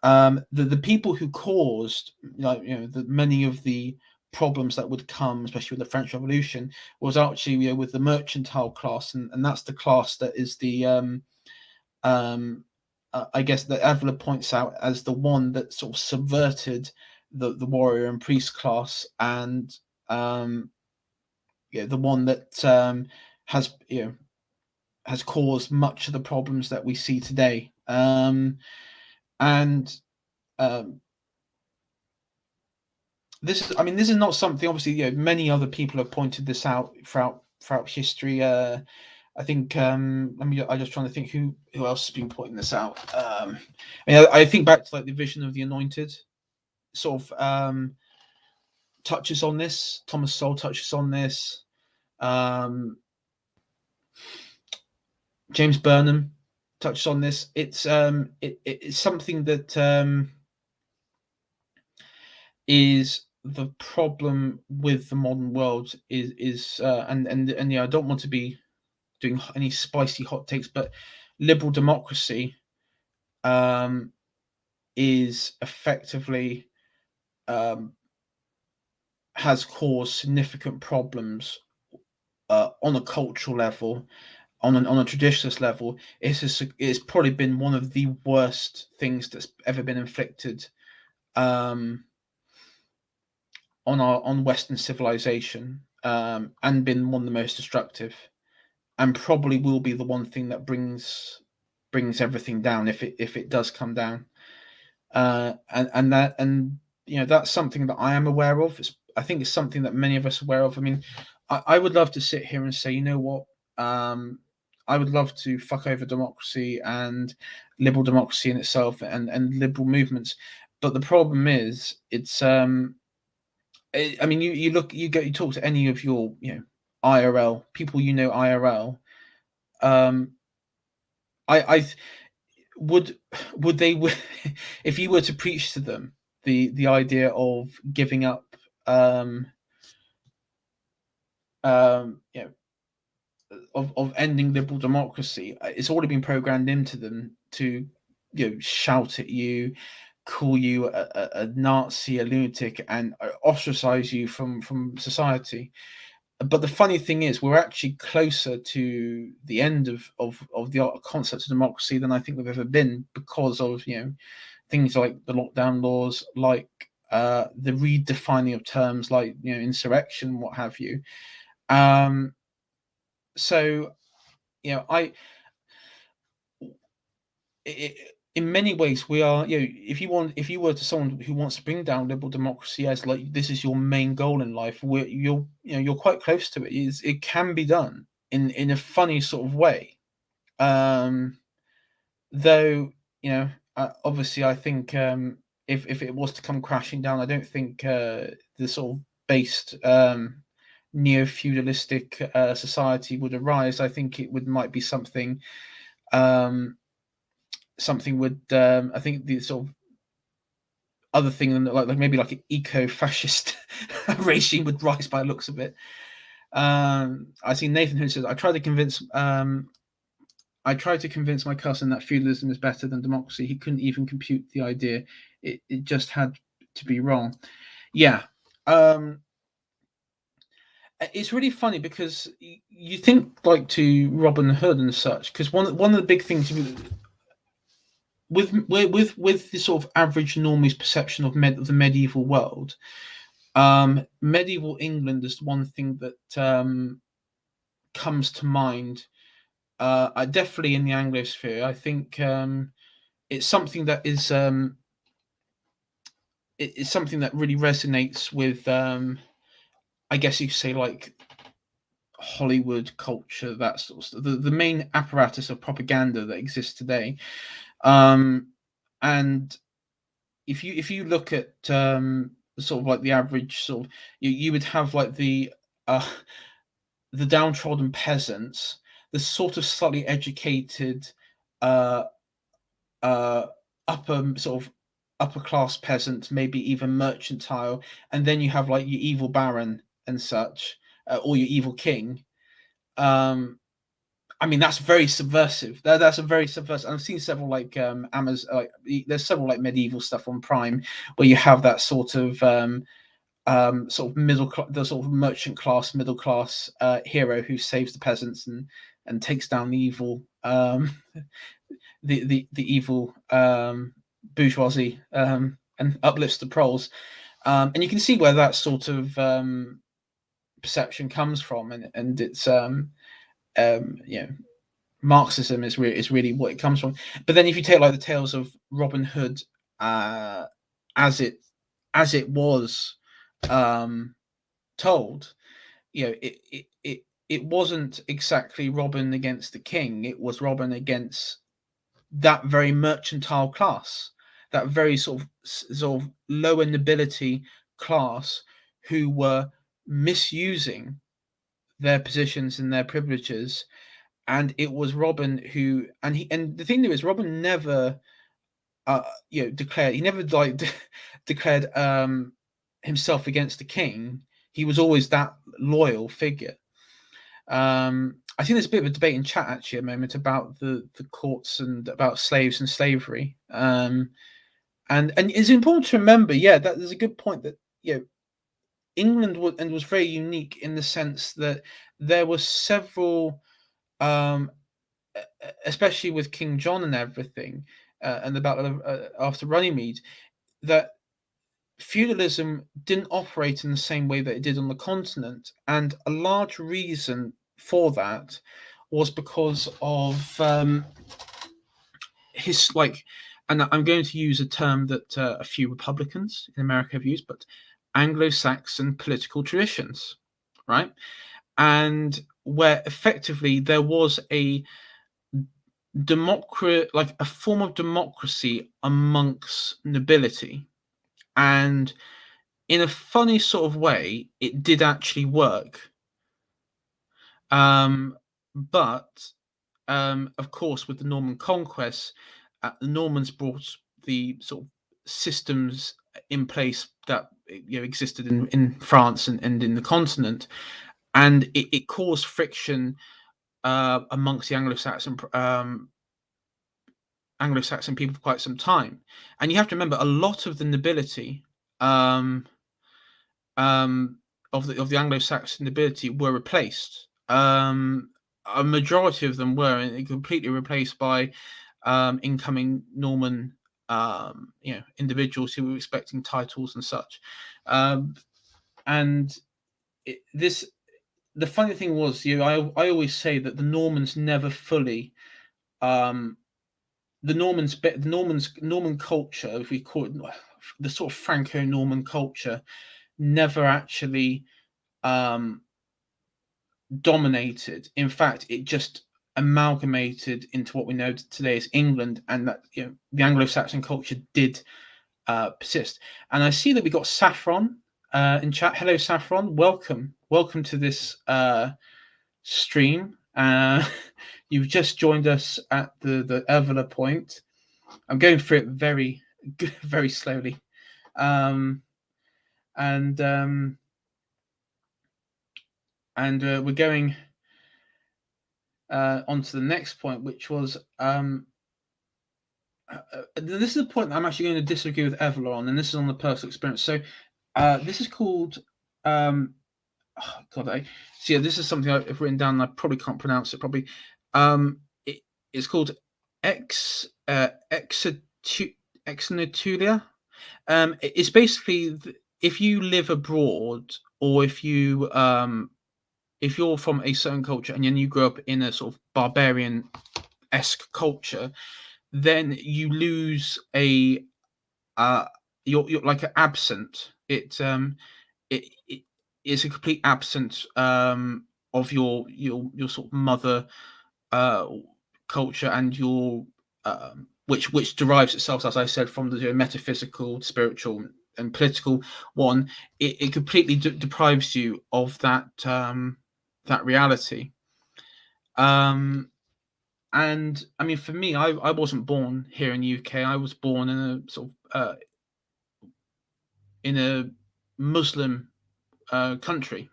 The people who caused the many of the problems that would come, especially with the French Revolution, was actually with the mercantile class, and that's the class that is the I guess that Evola points out as the one that sort of subverted the warrior and priest class, and the one that has caused much of the problems that we see today. And this is not something, obviously, many other people have pointed this out throughout history. I think I'm just trying to think who else has been pointing this out. I think back to like the vision of the anointed sort of touches on this. Thomas Sowell touches on this. James Burnham touches on this. It's something that is the problem with the modern world is and yeah, I don't want to be doing any spicy hot takes, but liberal democracy um, is effectively um, has caused significant problems on a cultural level, on a traditionalist level. It's probably been one of the worst things that's ever been inflicted um, on Western civilization, and been one of the most destructive, and probably will be the one thing that brings everything down if it does come down. And you know, that's something that I am aware of. I think it's something that many of us are aware of. I mean, I would love to sit here and say, you know what, I would love to fuck over democracy and liberal democracy in itself and liberal movements, but the problem is, it's I mean, you talk to any of your, you know, IRL people, you know, IRL. Um, I would would they if you were to preach to them the idea of giving up, um you know, of ending liberal democracy, it's already been programmed into them to, you know, shout at you, call you a Nazi, a lunatic, and ostracize you from society. But the funny thing is, we're actually closer to the end of the concept of democracy than I think we've ever been, because of, you know, things like the lockdown laws, like the redefining of terms like, you know, insurrection, what have you. Um, so, you know, in many ways we are, you know, if you were to someone who wants to bring down liberal democracy as like this is your main goal in life, you're, you know, you're quite close to it. It can be done in a funny sort of way. Um, though, you know, obviously, I think, if it was to come crashing down, I don't think the sort of based neo feudalistic society would arise. I think it would might be something, um, something would, I think the sort of other thing than like maybe like an eco fascist regime would rise by the looks of it. I see Nathan who says, I tried to convince my cousin that feudalism is better than democracy. He couldn't even compute the idea. It just had to be wrong. Yeah. Um, it's really funny because you think like to Robin Hood and such, because one of the big things with the sort of average normie's perception of the medieval world, medieval England is one thing that comes to mind. Definitely in the Anglosphere, I think it's something that is it's something that really resonates with, I guess you could say, like Hollywood culture, that sort of stuff. The main apparatus of propaganda that exists today. And if you look at sort of like the average sort of, you would have like uh, the downtrodden peasants, the sort of slightly educated uh, uh, upper sort of upper class peasant, maybe even mercantile, and then you have like your evil baron and such, or your evil king. Um, I mean, that's very subversive. That's a very subversive. I've seen several like Amazon, like there's several like medieval stuff on Prime where you have that sort of middle class, the sort of merchant class, middle class hero who saves the peasants and takes down the evil, the evil bourgeoisie, and uplifts the proles. And you can see where that sort of perception comes from, and it's you know, Marxism is really what it comes from. But then if you take like the tales of Robin Hood, uh, as it was um, told, you know, it wasn't exactly Robin against the king. It was Robin against that very mercantile class, that very sort of lower nobility class, who were misusing their positions and their privileges. And it was Robin who, and the thing there is, Robin never, you know, declared, he never like declared himself against the king, he was always that loyal figure. I think there's a bit of a debate in chat actually at the moment about the courts and about slaves and slavery. And it's important to remember, yeah, that there's a good point that England was very unique in the sense that there were several, especially with King John and everything, and the battle after Runnymede, that feudalism didn't operate in the same way that it did on the continent, and a large reason for that was because of his and I'm going to use a term that a few Republicans in America have used, but Anglo-Saxon political traditions, right? And where effectively there was a a form of democracy amongst nobility, and in a funny sort of way, it did actually work. But of course, with the Norman conquest, the Normans brought the sort of systems in place that existed in France and in the continent, and it caused friction amongst the Anglo-Saxon people for quite some time. And you have to remember, a lot of the nobility of the Anglo-Saxon nobility were replaced. A majority of them were completely replaced by incoming Norman, individuals who were expecting titles and such. And the funny thing was, I always say that the Normans never fully, the Norman culture, if we call it the sort of Franco-Norman culture, never actually dominated. In fact, it just amalgamated into what we know today as England, and that the Anglo-Saxon culture did persist. And I see that we got Saffron in chat. Hello, Saffron. Welcome to this stream. You've just joined us at the Evola point. I'm going through it very very slowly, and we're going on to the next point, which was this is a point that I'm actually going to disagree with Evola on, and this is on the personal experience. So this is called this is something I've written down and I probably can't pronounce it properly. It's called exonetulia. It's basically if you live abroad, or if you're from a certain culture and then you grow up in a sort of barbarian-esque culture, then you lose you're like an absent. It's a complete absence of your sort of mother culture, and your which derives itself, as I said, from the metaphysical, spiritual, and political one. It completely deprives you of that that reality. And I mean, for me, I wasn't born here in the UK. I was born in a sort of in a Muslim country.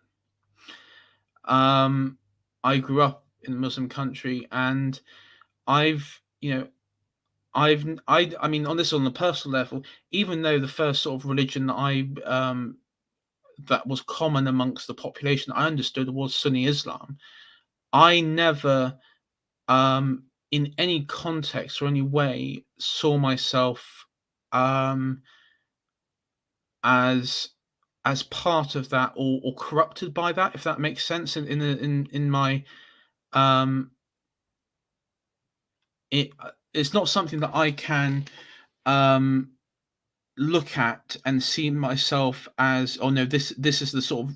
I grew up in a Muslim country, and I mean, on this, on the personal level, even though the first sort of religion that that was common amongst the population I understood was Sunni Islam, I never, in any context or any way, saw myself as part of that, or corrupted by that, if that makes sense. In my it's not something that I can look at and see myself as, oh no, this is the sort of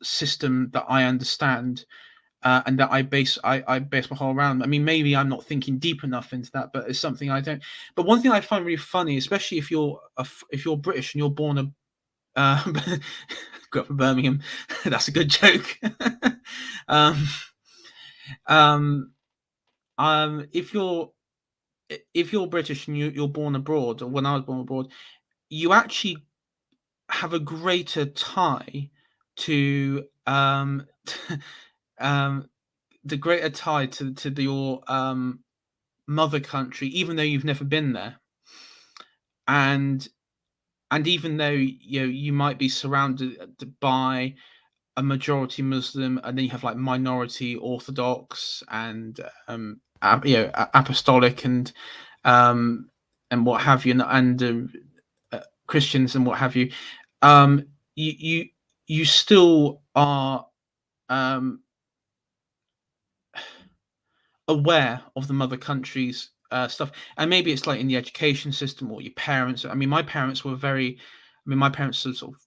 system that I understand, and that I base my whole around. I mean, maybe I'm not thinking deep enough into that, but it's something I don't. But one thing I find really funny, especially if you're British and you're born a grew up in Birmingham. That's a good joke. If you're British and you're born abroad, or when I was born abroad, you actually have a greater tie to the greater tie to your mother country, even though you've never been there, and even though you might be surrounded by a majority Muslim, and then you have like minority Orthodox and apostolic and what have you, and Christians and what have you. You you still are aware of the mother country's stuff, and maybe it's like in the education system or your parents. I mean, my parents were very. I mean, my parents are sort of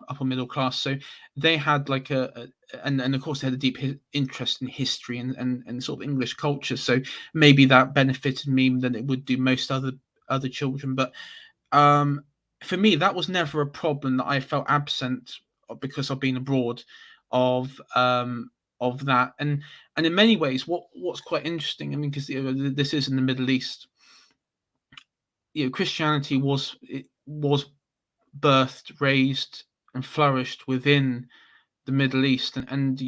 upper middle class, so they had like and of course they had a deep interest in history and sort of English culture. So maybe that benefited me than it would do most other children. But for me, that was never a problem that I felt absent because I've been abroad of that. And in many ways, what's quite interesting, I mean, because this is in the Middle East, Christianity was birthed, raised, and flourished within the Middle East, and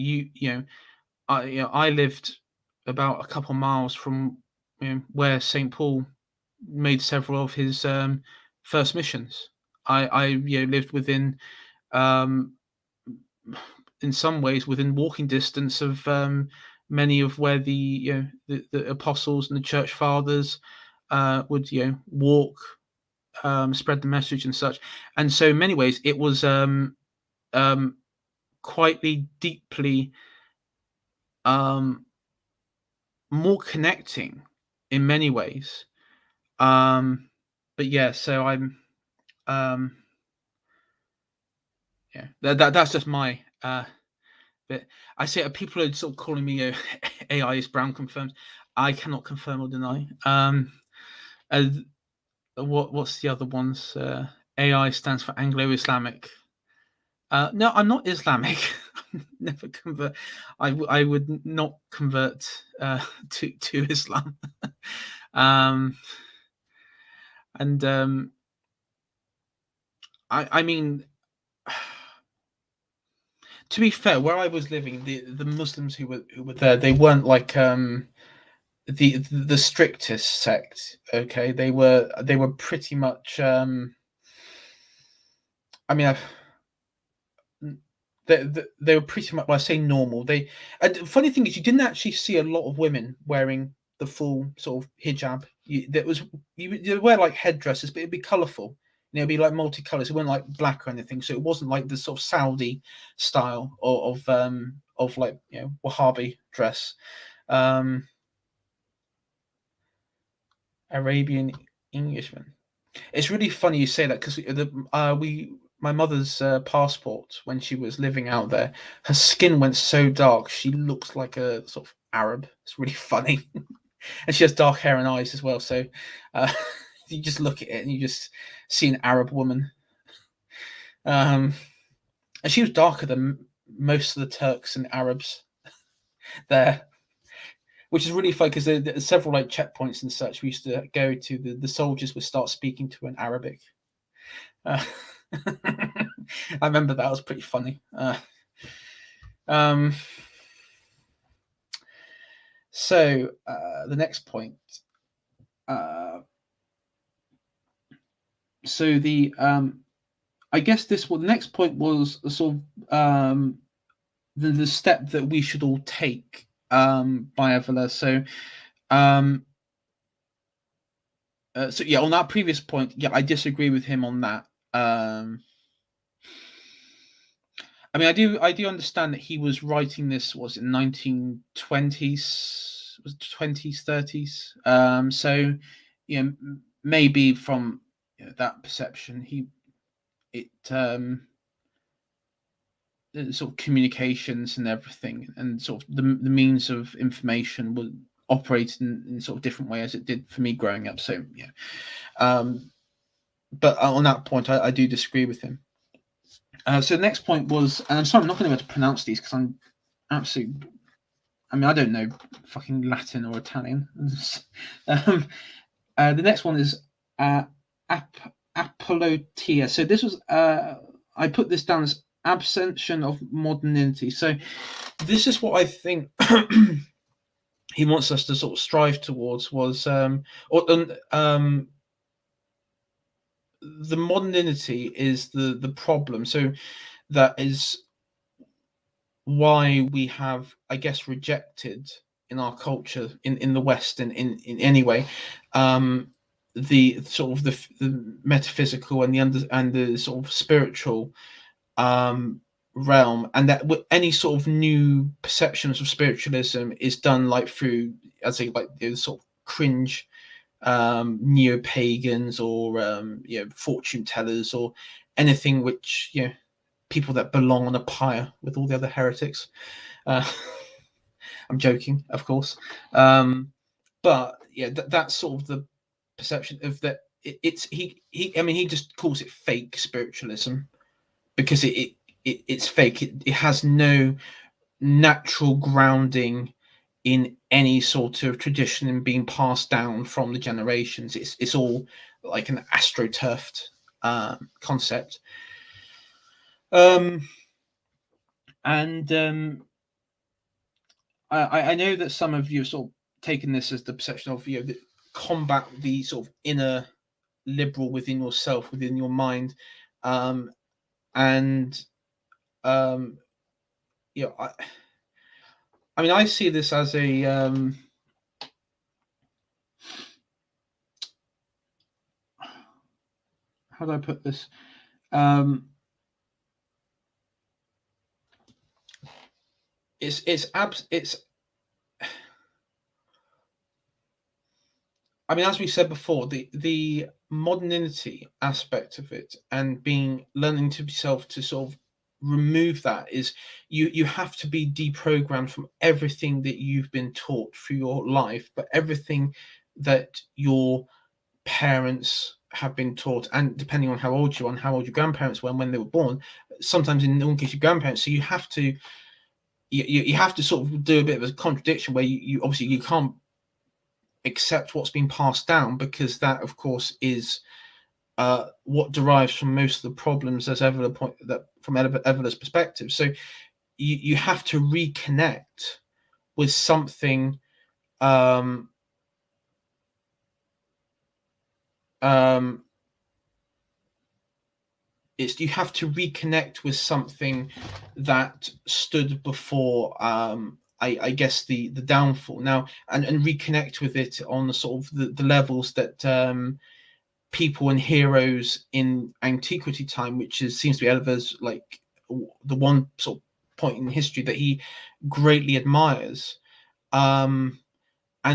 I lived about a couple miles from where St. Paul made several of his first missions. I lived within, um, in some ways, within walking distance of many of where the apostles and the church fathers would walk, spread the message and such. And so, in many ways, it was quite deeply more connecting in many ways. But yeah, so I'm yeah, that's just my bit. I say people are sort of calling me AI is brown confirmed. I cannot confirm or deny. What's the other ones? AI stands for Anglo-Islamic. No, I'm not Islamic. Never convert. I would not convert to Islam. And I mean, to be fair, where I was living, the Muslims who were there, they weren't like the strictest sect. Okay, they were pretty much. I mean, they were pretty much. Well, I say normal. They. And the funny thing is, you didn't actually see a lot of women wearing the full sort of hijab. You wear like headdresses, but it'd be colourful. It'd be like multicolours. It wasn't like black or anything. So it wasn't like the sort of Saudi style of like Wahhabi dress. Um, Arabian Englishman. It's really funny you say that because my mother's passport when she was living out there, her skin went so dark she looks like a sort of Arab. It's really funny, and she has dark hair and eyes as well. So uh, you just look at it and you just see an Arab woman. And she was darker than most of the Turks and Arabs there, which is really funny because there's several like checkpoints and such we used to go to. The soldiers would start speaking to her in Arabic. I remember that was pretty funny. So the next point. So I guess the next point was sort of the step that we should all take by Evola. So yeah, on that previous point, yeah, I disagree with him on that. I mean, I do understand that he was writing this was in 1920s, was 20s, 30s. So maybe from that perception, sort of communications and everything, and sort of the means of information will operate in sort of different way as it did for me growing up. So yeah, but on that point, I do disagree with him. So the next point was, and I'm sorry, I'm not going to be able to pronounce these because I'm absolutely. I mean, I don't know fucking Latin or Italian. The next one is apologia. So this was I put this down as abstention of modernity. So this is what I think he wants us to sort of strive towards was the modernity is the problem. So that is why we have, I guess, rejected in our culture in the West and in any way, the sort of the metaphysical and the sort of spiritual realm, and that any sort of new perceptions of spiritualism is done like through, as a like sort of cringe neo-pagans or fortune tellers or anything which people that belong on a pyre with all the other heretics. uh, I'm joking, of course. But yeah, that's sort of the perception of that. It's he I mean, he just calls it fake spiritualism because it's fake. It has no natural grounding in any sort of tradition and being passed down from the generations. It's all like an astroturfed concept. Um, and I know that some of you have sort of taken this as the perception of combat the sort of inner liberal within yourself, within your mind, and um, I mean, I see this as a how do I put this? It's. I mean, as we said before, the modernity aspect of it and learning to be self to sort of remove that is you have to be deprogrammed from everything that you've been taught through your life, but everything that your parents have been taught, and depending on how old you are and how old your grandparents were when they were born, sometimes in one case your grandparents. So you have to you have to sort of do a bit of a contradiction where you obviously you can't accept what's been passed down, because that of course is what derives from most of the problems, as Evola point that from Evola's perspective. So you have to reconnect with something um, you have to reconnect with something that stood before I guess the downfall now, and reconnect with it on the sort of the levels that people and heroes in antiquity time, which seems to be Eliver's like the one sort of point in history that he greatly admires, and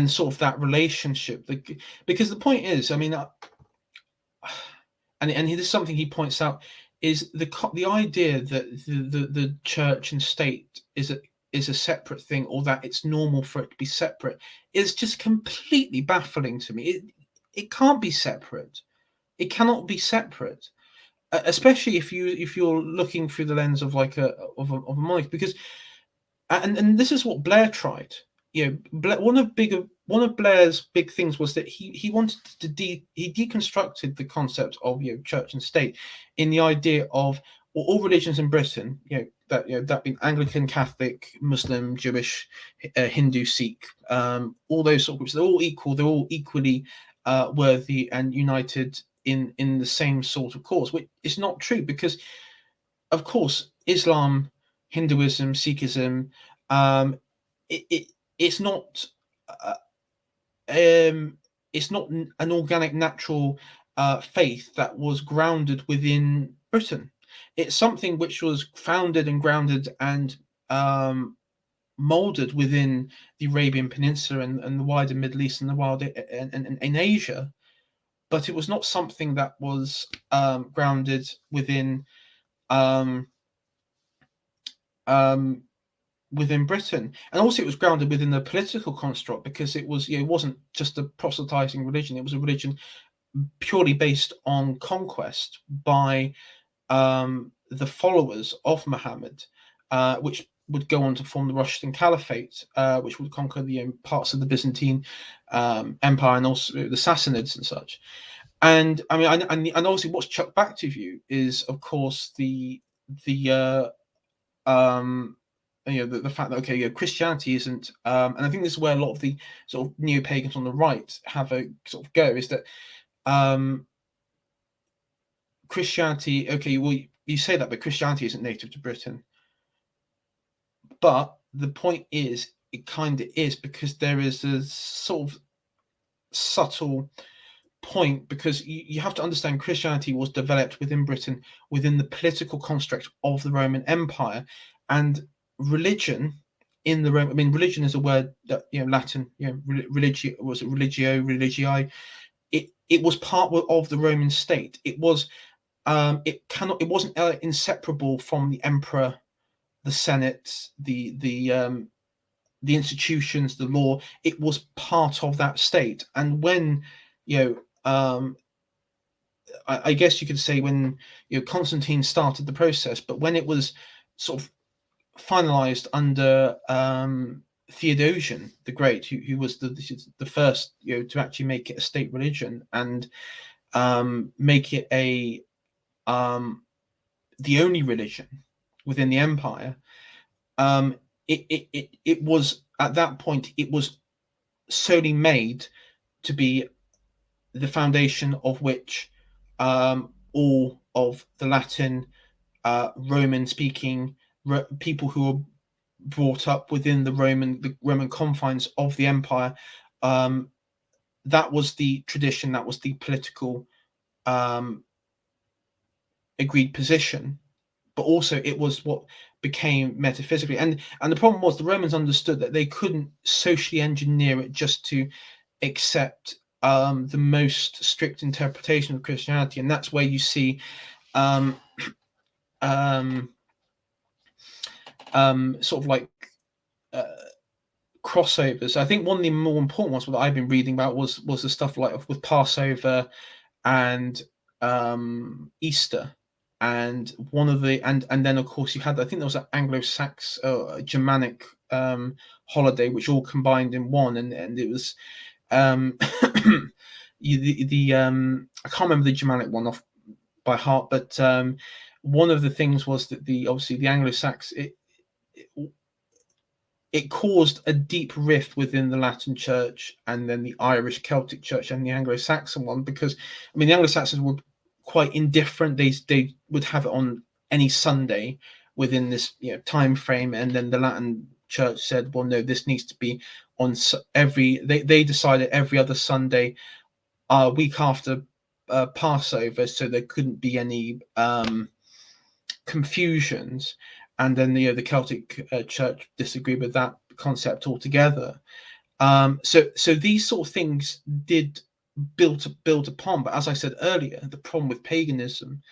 sort of that relationship. Because the point is, I mean, and this is something he points out, is the idea that the church and state is a separate thing, or that it's normal for it to be separate, is just completely baffling to me. It can't be separate. It cannot be separate, especially if you're looking through the lens of like of a monarchy, because and this is what Blair tried. One of Blair's big things was that he wanted to he deconstructed the concept of church and state in the idea of all religions in Britain, that being Anglican, Catholic, Muslim, Jewish, Hindu, Sikh, all those sort of groups. They're all equal. They're all equally worthy and united in the same sort of cause, which is not true, because of course Islam, Hinduism, Sikhism, it's not uh, it's not an organic, natural faith that was grounded within Britain. It's something which was founded and grounded and molded within the Arabian Peninsula and the wider Middle East and the wider and in Asia, but it was not something that was grounded within um, um, within Britain, and also it was grounded within the political construct, because it was it wasn't just a proselytizing religion; it was a religion purely based on conquest by the followers of Muhammad, which would go on to form the Rashidun Caliphate, which would conquer the parts of the Byzantine Empire and also the Sassanids and such. And I mean, and obviously, what's chucked back to you is, of course, the the fact that, okay, Christianity isn't, and I think this is where a lot of the sort of neo pagans on the right have a sort of go, is that Christianity, okay, well, you say that, but Christianity isn't native to Britain. But the point is, it kind of is, because there is a sort of subtle point, because you have to understand Christianity was developed within Britain, within the political construct of the Roman Empire, and religion in the Roman. I mean, religion is a word that, Latin, religio, was it religio, religii? It was part of the Roman state. It was it wasn't inseparable from the emperor, the Senate, the institutions, the law. It was part of that state. And when, I guess you could say, when Constantine started the process, but when it was sort of finalized under Theodosian the Great, who was the first, to actually make it a state religion, and make it the only religion within the empire. It was, at that point, it was solely made to be the foundation of which all of the Latin, Roman speaking people who were brought up within the Roman confines of the empire, that was the tradition, that was the political agreed position. But also, it was what became metaphysically, and the problem was, the Romans understood that they couldn't socially engineer it just to accept the most strict interpretation of Christianity. And that's where you see sort of like crossovers. I think one of the more important ones that I've been reading about was the stuff like with Passover and Easter. And one of the and then, of course, you had, I think there was an Anglo-Saxon, Germanic holiday, which all combined in one, and it was I can't remember the Germanic one off by heart, but one of the things was that obviously the Anglo-Saxon, it caused a deep rift within the Latin Church, and then the Irish Celtic Church, and the Anglo-Saxon one, because, I mean, the Anglo-Saxons were quite indifferent. They would have it on any Sunday within this time frame, and then the Latin Church said, well, no, this needs to be on they decided every other Sunday, a week after Passover, so there couldn't be any confusions. And then the Celtic Church disagreed with that concept altogether. So these sort of things did build upon. But as I said earlier, the problem with paganism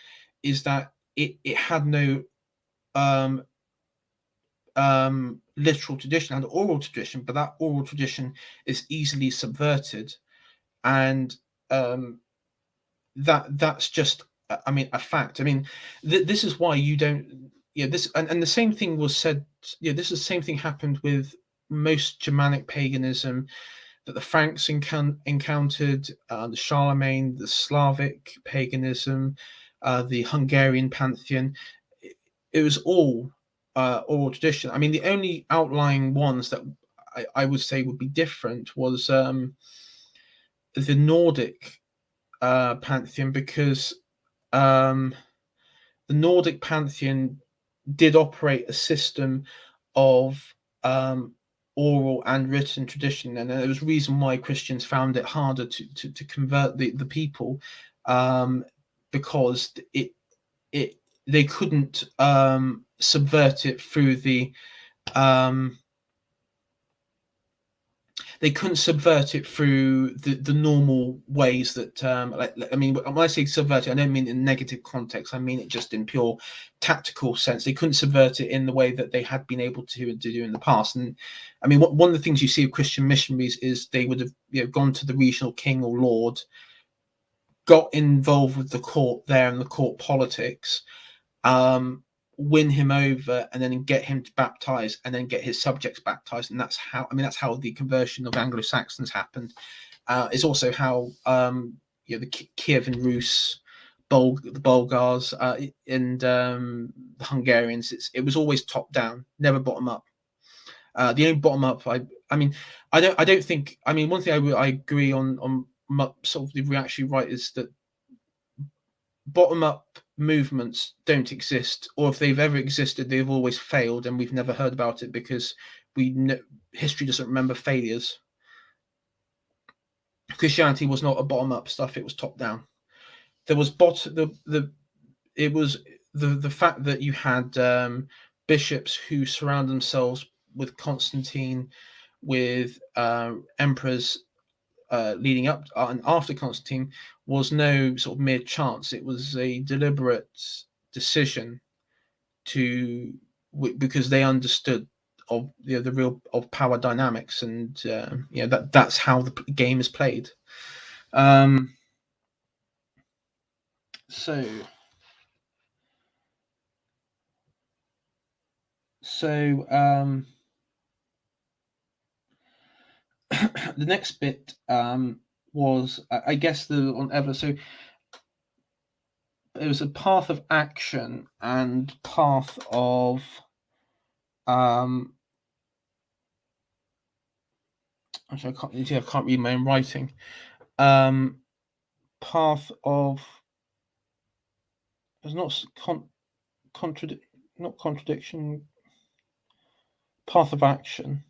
is that it had no literal tradition, and oral tradition, but that oral tradition is easily subverted, and that's just, I mean, a fact. I mean, this is why you don't, this, and the same thing was said, this is the same thing happened with most Germanic paganism that the Franks encountered, the Charlemagne, the Slavic paganism, the Hungarian pantheon. It was all oral tradition. I mean, the only outlying ones that I would say would be different was the Nordic pantheon, because the Nordic pantheon did operate a system of oral and written tradition, and there was a reason why Christians found it harder to convert the people, because they couldn't subvert it through the normal ways that, I mean, when I say subvert it, I don't mean in negative context. I mean it just in pure tactical sense. They couldn't subvert it in the way that they had been able to do in the past. And I mean, one of the things you see of Christian missionaries is they would have gone to the regional king or lord, got involved with the court there and the court politics, win him over, and then get him to baptize, and then get his subjects baptized. And that's how the conversion of Anglo-Saxons happened. It's also how the Kievan Rus, the Bulgars, and the Hungarians. It was always top down, never bottom up. The only bottom up, I mean, I don't think. I mean, one thing I agree on sort of the reactionary right is that bottom up movements don't exist, or if they've ever existed, they've always failed, and we've never heard about it because history doesn't remember failures. Christianity was not a bottom up stuff; it was top down. There was it was the fact that you had bishops who surround themselves with Constantine, with emperors leading up and after Constantine, was no sort of mere chance. It was a deliberate decision because they understood of the real of power dynamics, and that's how the game is played. So the next bit was, I guess, on Evola. So there was a path of action and path of actually I can't read my own writing. Path of, there's not contradiction. Path of action.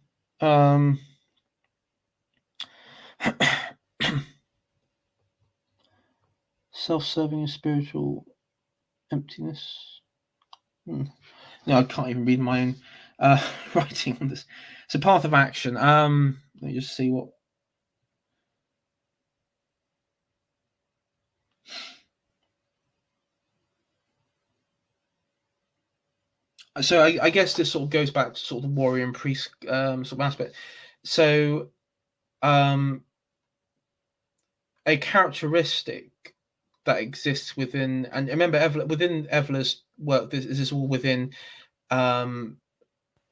Self-serving and spiritual emptiness. No, I can't even read my own writing on this. So path of action. Let me just see what. So I guess this sort of goes back to sort of the warrior and priest sort of aspect. So a characteristic that exists within, and remember, within Evola's work, this is all within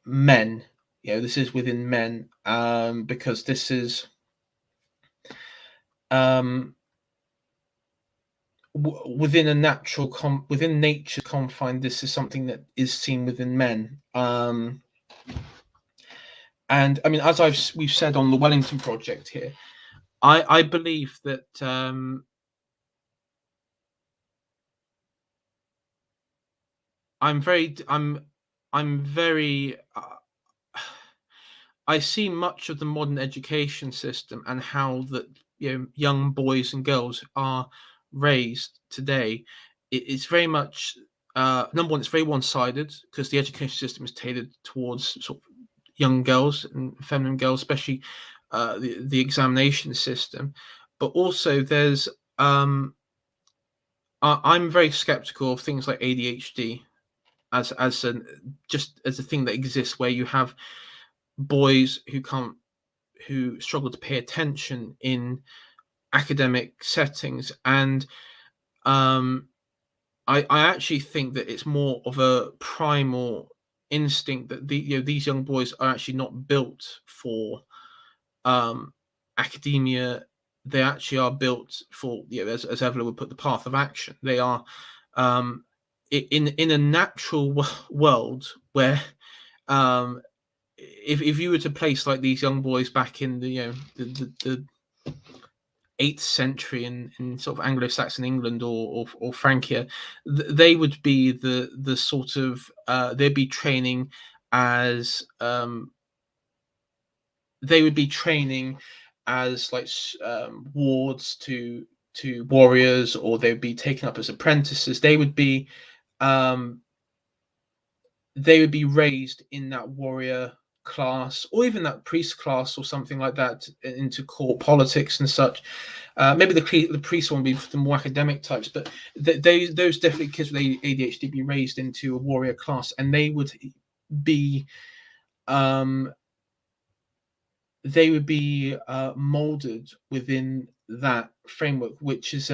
men. This is within men, because this is within a natural within nature's confine. This is something that is seen within men. And I mean, as we've said on the Wellington Project here, I believe that I'm very I see much of the modern education system and how that young boys and girls are raised today. It's very much number one, it's very one-sided because the education system is tailored towards sort of young girls and feminine girls, especially the examination system. But also there's I'm very skeptical of things like ADHD as just as a thing that exists, where you have boys who struggle to pay attention in academic settings, and I actually think that it's more of a primal instinct that these young boys are actually not built for academia. They actually are built for, as Evola would put, the path of action. They are in a natural world where if you were to place like these young boys back in the 8th century in sort of Anglo-Saxon England or Francia, they would be the sort of they'd be training as like wards to warriors, or they'd be taken up as apprentices. They would be raised in that warrior class, or even that priest class, or something like that, into court politics and such. Maybe the priest one would be for the more academic types, but those definitely kids with ADHD be raised into a warrior class, and they would be molded within that framework, which is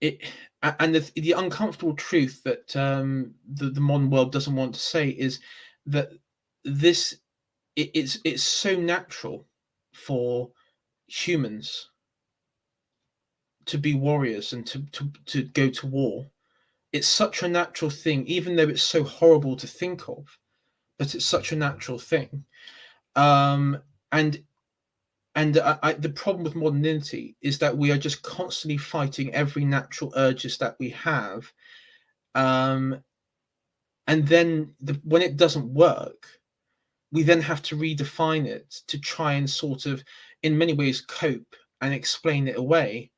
it. And the uncomfortable truth that the modern world doesn't want to say is that it's so natural for humans to be warriors and to go to war. It's such a natural thing, even though it's so horrible to think of, but it's such a natural thing. Um, and the problem with modernity is that we are just constantly fighting every natural urges that we have, um, and then when it doesn't work, we then have to redefine it to try and sort of, in many ways, cope and explain it away.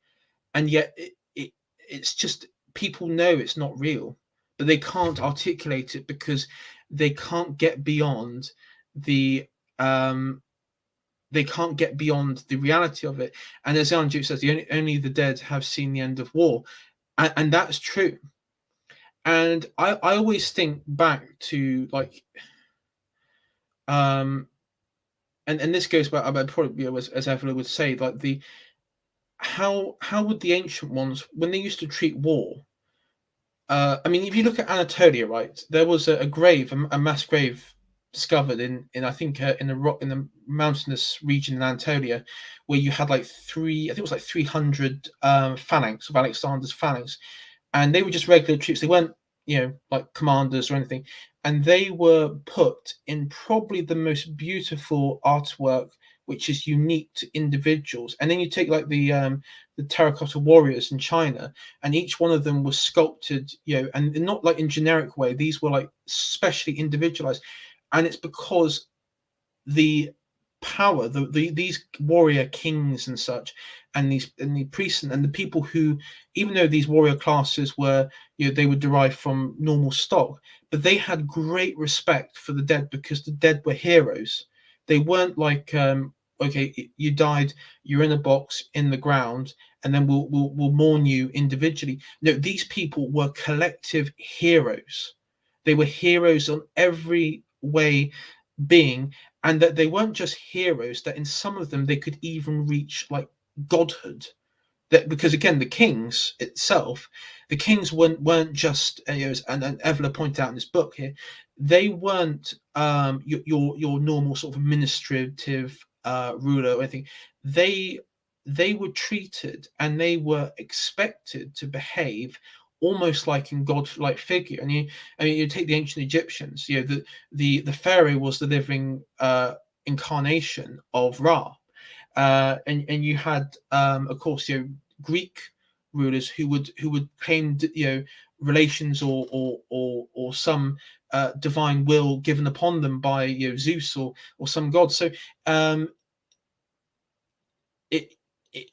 And yet, it's just, people know it's not real, but they can't articulate it because they can't get beyond the um, they can't get beyond the reality of it. And as Andrew says, only the dead have seen the end of war, and that's true. And I always think back to, like, um, and this goes back, I probably, as Evola would say, like, the how would the ancient ones, when they used to treat war, I mean, if you look at Anatolia, right, there was a grave, a mass grave discovered in I think, in the rock, in the mountainous region in Anatolia, where you had like I think it was like 300 phalanx of Alexander's phalanx, and they were just regular troops. They weren't, like commanders or anything, and they were put in probably the most beautiful artwork, which is unique to individuals. And then you take like the terracotta warriors in China, and each one of them was sculpted, and not like in generic way. These were like specially individualized, and it's because the power, these warrior kings and such, and the priests and the people who, even though these warrior classes were, they were derived from normal stock, but they had great respect for the dead because the dead were heroes. They weren't like, okay, you died, you're in a box in the ground, and then we'll mourn you individually. No, these people were collective heroes. They were heroes on every way being, and that they weren't just heroes, that in some of them they could even reach like godhood. That, because again, the kings weren't just, and Evola pointed out in this book here, they weren't your normal sort of administrative ruler or anything. They were treated and they were expected to behave almost like in god-like figure. And you take the ancient Egyptians, the pharaoh was the living incarnation of Ra. And you had, of course, Greek rulers who would claim, relations or some divine will given upon them by, Zeus or some god. So um, it,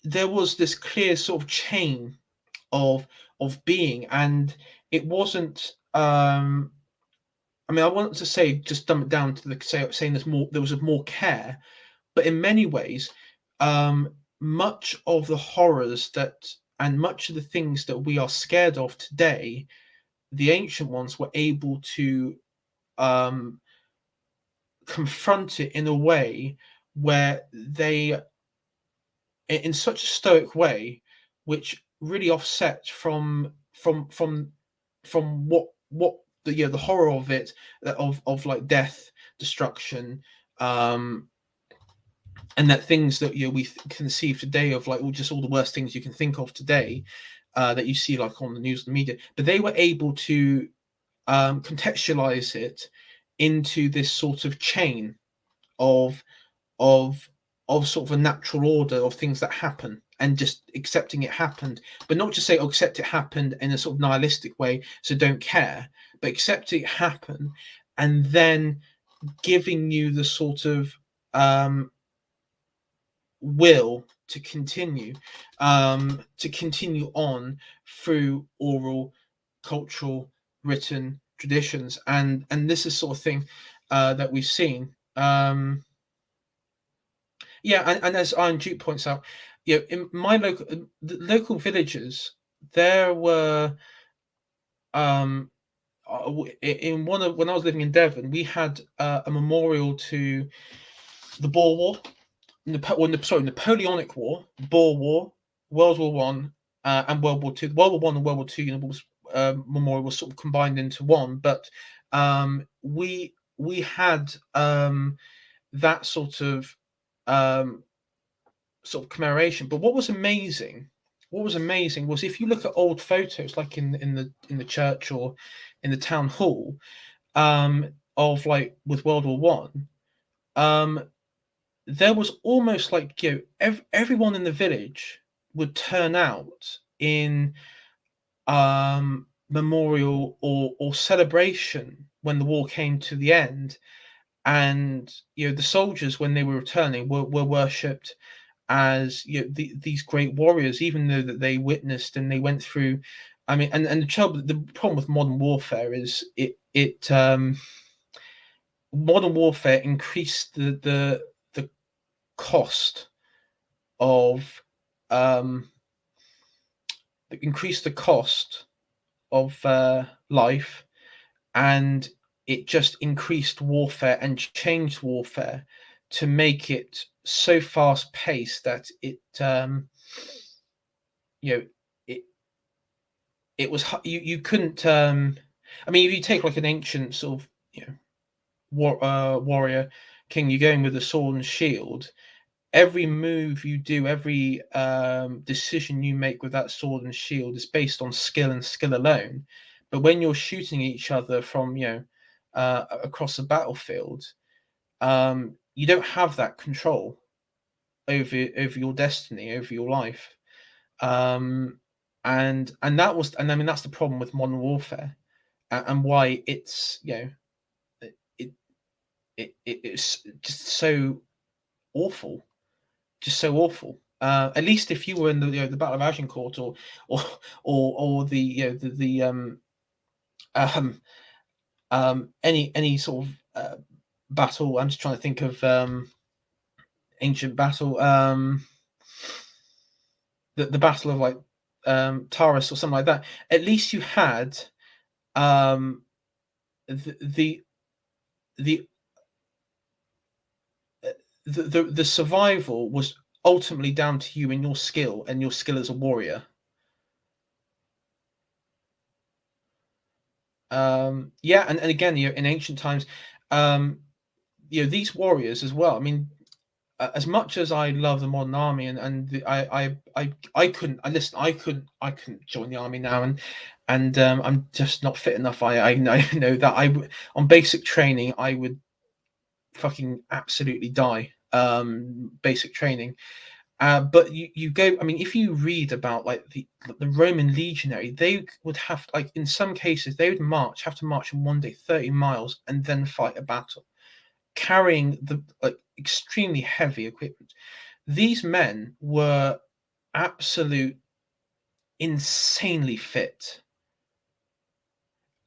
there was this clear sort of chain of being, and it wasn't. I mean, I want to say, just dumb it down to saying there was more care, but in many ways, much of the horrors and much of the things that we are scared of today, the ancient ones were able to um, confront it in a way where they, in such a stoic way, which really offset from what the horror of it, of like death, destruction, um, and that things that we conceive today of, like, just all the worst things you can think of today, that you see like on the news and media, but they were able to contextualize it into this sort of chain of of sort of a natural order of things that happen, and just accepting it happened, but not just say, oh, accept it happened in a sort of nihilistic way, so don't care, but accept it happen, and then giving you the sort of will to continue on through oral, cultural, written traditions. And this is sort of thing that we've seen. And as Iron Duke points out, in my local villages, there were, in when I was living in Devon, we had a memorial to the Boer War, Napoleonic War, Boer War, World War One, and World War Two. World War One and World War Two, memorial was sort of combined into one, but we had that sort of commemoration. But what was amazing what was amazing was if you look at old photos, like in the church or in the town hall, of like with World War One, there was almost like everyone in the village would turn out in memorial or celebration when the war came to the end, and the soldiers when they were returning were worshipped as these great warriors, even though that they witnessed and they went through. I mean, and the problem with modern warfare is it modern warfare increased the cost of um, increased the cost of life, and it just increased warfare and changed warfare to make it so fast paced that you know it it was you couldn't I mean, if you take like an ancient sort of warrior king, you're going with a sword and shield. Every move you do, every decision you make with that sword and shield is based on skill and skill alone. But when you're shooting each other from across the battlefield, you don't have that control over your destiny, over your life. And that was, and I mean, that's the problem with modern warfare, and why it's it, it's just so awful, just so awful. At least if you were in the Battle of Agincourt, or or the um any sort of battle. I'm just trying to think of ancient battle, the battle of like Taurus or something like that. At least you had um the the the the survival was ultimately down to you and your skill as a warrior. Yeah, and again, in ancient times, um, these warriors as well. I mean, as much as I love the modern army, I couldn't. I couldn't join the army now, and I'm just not fit enough. I know that on basic training I would fucking absolutely die. Basic training. But you go. I mean, if you read about like the Roman legionary, they would have, like, in some cases they would have to march in one day 30 miles and then fight a battle, carrying the like extremely heavy equipment. These men were absolute insanely fit,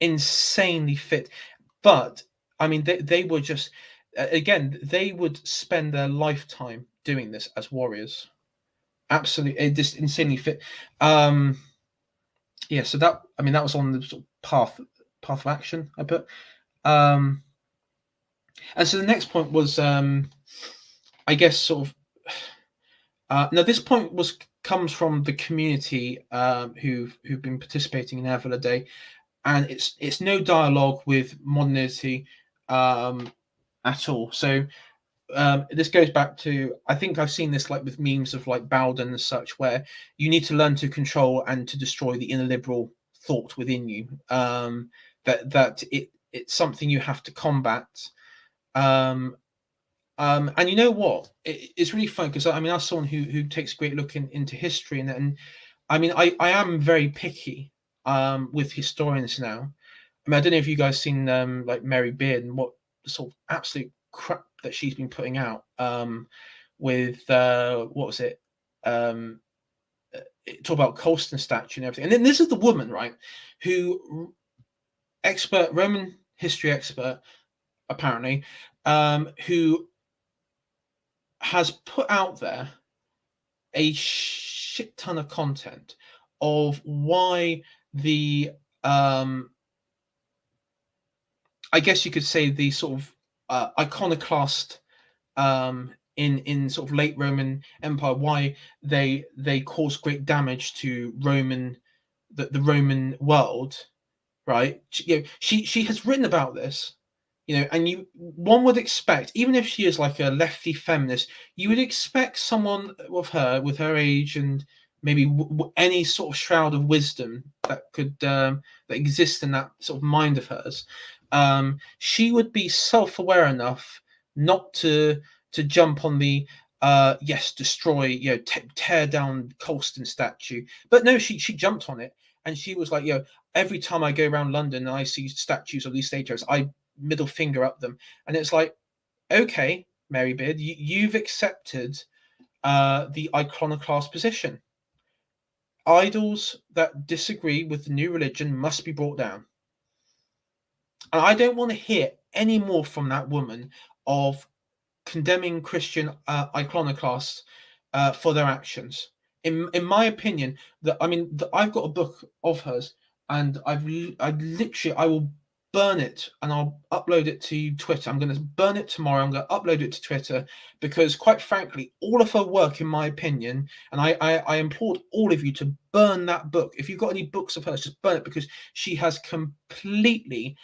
insanely fit. But I mean, they were just again, they would spend their lifetime doing this as warriors. Absolutely, just insanely fit. Yeah, so that, I mean, that was on the sort of path of action I put. Um, and so the next point was, I guess, sort of. Now this point comes from the community who've been participating in Evola Day, and it's no dialogue with modernity at all. So this goes back to, I think I've seen this like with memes of like Bowden and such, where you need to learn to control and to destroy the inner liberal thought within you. That it's something you have to combat. Um, and you know what? It's really fun because I mean, as someone who takes a great look into history, and I mean, I am very picky with historians now. I mean, I don't know if you guys seen like Mary Beard and what sort of absolute crap that she's been putting out with what was it? Talk about Colston statue and everything. And then this is the woman, right, who Roman history expert, apparently, who has put out there a shit ton of content of why the I guess you could say the sort of iconoclast in sort of late Roman Empire, why they caused great damage to the Roman world, right? She has written about this, and one would expect, even if she is like a lefty feminist, you would expect someone with her age and maybe any sort of shroud of wisdom that could that exists in that sort of mind of hers, she would be self-aware enough not to jump on the yes, destroy, tear down Colston statue. But no, she jumped on it, and she was like, every time I go around London and I see statues of these statues, I middle finger up them. And it's like, okay, Mary Beard, you've accepted the iconoclast position. Idols that disagree with the new religion must be brought down. And I don't want to hear any more from that woman of condemning Christian iconoclasts for their actions. In my opinion, I've got a book of hers, and I will burn it and I'll upload it to Twitter. I'm going to burn it tomorrow. I'm going to upload it to Twitter because, quite frankly, all of her work, in my opinion, and I implored all of you to burn that book. If you've got any books of hers, just burn it, because she has completely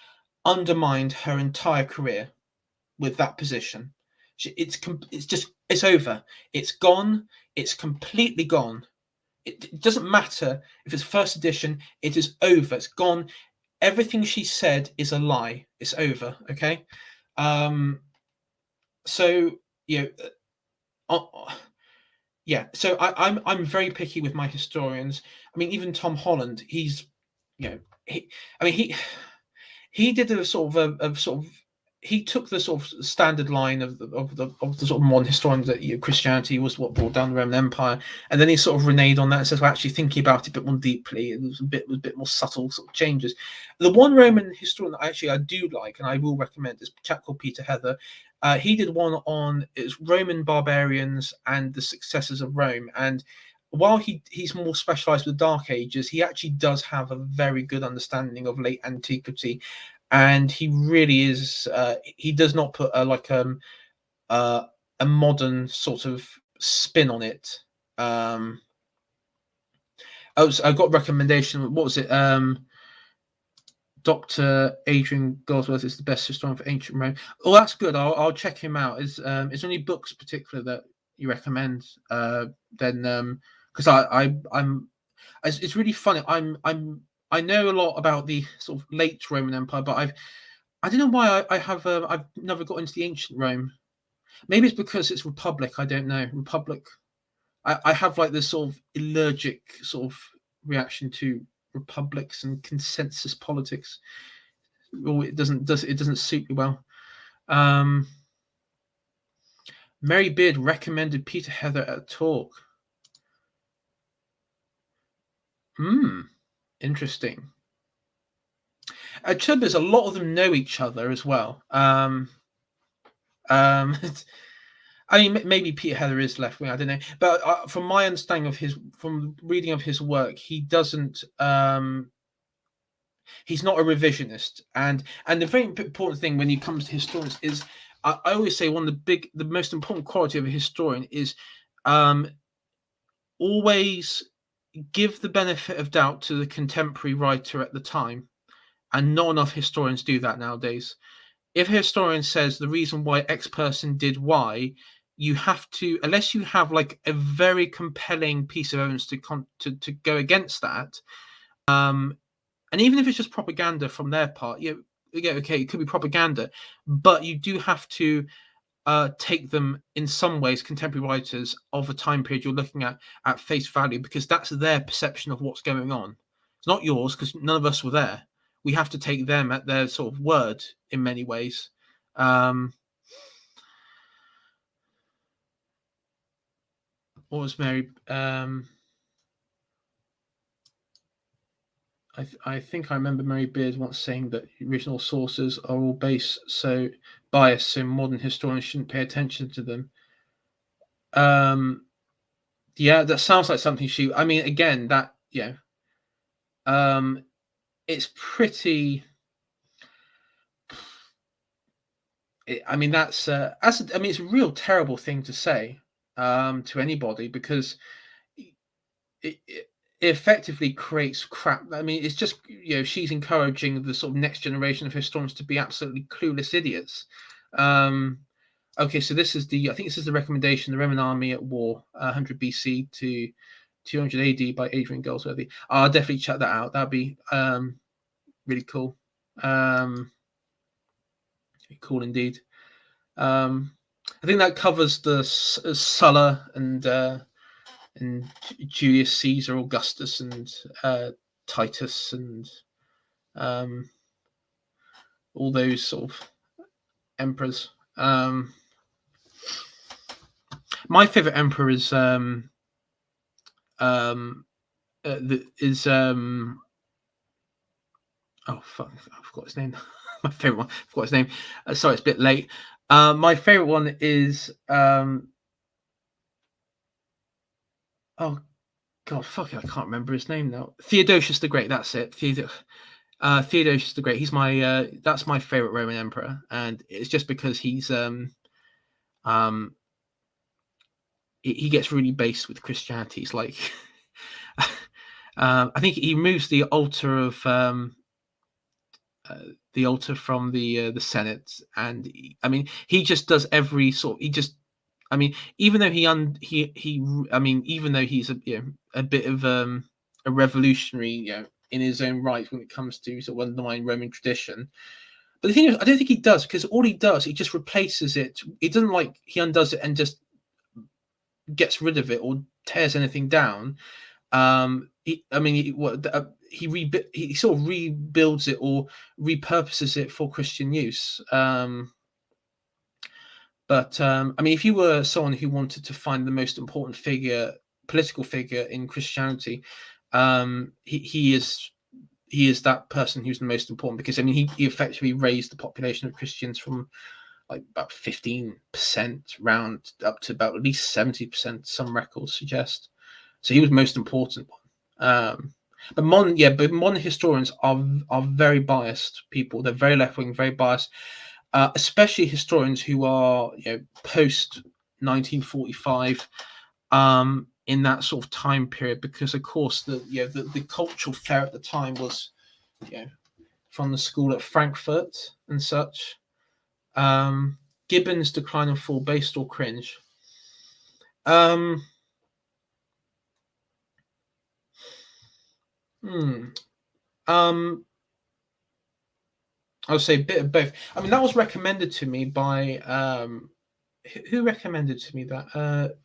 undermined her entire career with that position. It's over. It's gone. It's completely gone. It doesn't matter if it's first edition. It is over. It's gone. Everything she said is a lie. It's over. Okay. So So I'm very picky with my historians. I mean, even Tom Holland. He's he did a sort of he took the sort of standard line of the sort of modern historians that Christianity was what brought down the Roman Empire, and then he sort of reneged on that and says, well, actually thinking about it a bit more deeply, it was a bit more subtle sort of changes. The one Roman historian that I do like and I will recommend is a chap called Peter Heather. He did one on it's Roman barbarians and the successors of Rome, and while he's more specialized with the Dark Ages, he actually does have a very good understanding of late antiquity, and he really is. He does not put a modern sort of spin on it. I got recommendation. What was it? Dr. Adrian Gosworth is the best historian for ancient Rome. Oh, that's good. I'll check him out. Is there any books particular that you recommend? Then because I'm it's really funny. I know a lot about the sort of late Roman Empire, but I don't know why I've never got into the ancient Rome. Maybe it's because it's Republic. I don't know. Republic. I have like this sort of allergic sort of reaction to republics and consensus politics. Or it doesn't suit me well. Mary Beard recommended Peter Heather at a talk. Interesting. Chubbers, a lot of them know each other as well. I mean, maybe Peter Heather is left wing. I don't know, but from my understanding of from reading of his work, he doesn't. He's not a revisionist, and the very important thing when it comes to historians is, I always say the most important quality of a historian is, always give the benefit of doubt to the contemporary writer at the time, and not enough historians do that nowadays. If a historian says the reason why X person did Y, you have to, unless you have like a very compelling piece of evidence to go against that, and even if it's just propaganda from their part, okay, it could be propaganda, but you do have to take them in some ways, contemporary writers of a time period you're looking at face value, because that's their perception of what's going on. It's not yours, because none of us were there. We have to take them at their sort of word in many ways. What was Mary? I think I remember Mary Beard once saying that original sources are all biased, so modern historians shouldn't pay attention to them. Yeah, that sounds like something she. I mean, again, that it's pretty. I mean, it's a real terrible thing to say to anybody, because it effectively creates crap. I mean, it's just she's encouraging the sort of next generation of historians to be absolutely clueless idiots. Okay, so this is the recommendation: the Roman army at war, 100 BC to 200 AD by Adrian Goldsworthy. I'll definitely check that out. That'd be really cool. Cool indeed. I think that covers the Sulla and Julius Caesar, Augustus, and Titus, and all those sort of emperors. My favorite emperor is oh fuck, I forgot his name. My favorite one, I forgot his name. Sorry, it's a bit late. My favorite one is oh god, fuck it, I can't remember his name now. Theodosius the Great. That's it. Theodosius the Great. He's my that's my favorite Roman emperor, and it's just because he's he gets really based with Christianity. He's like I think he removes the altar of from the Senate, and I mean he just does every sort. He just, I mean, even though I mean, even though he's a bit of a revolutionary, in his own right when it comes to sort of underlying Roman tradition. But the thing is, I don't think he does, because all he does, he just replaces it. He doesn't like he undoes it and just gets rid of it or tears anything down. He sort of rebuilds it or repurposes it for Christian use. But I mean, if you were someone who wanted to find the most important political figure in Christianity, he is that person who's the most important, because I mean he effectively raised the population of Christians from like about 15% round up to about at least 70%. Some records suggest. So he was most important one. But modern historians are very biased people. They're very left wing, very biased, especially historians who are post 1945, in that sort of time period, because of course the cultural fare at the time was from the school at Frankfurt and such. Gibbon's Decline and Fall, Based or Cringe. I would say a bit of both. I mean, that was recommended to me by who recommended to me that?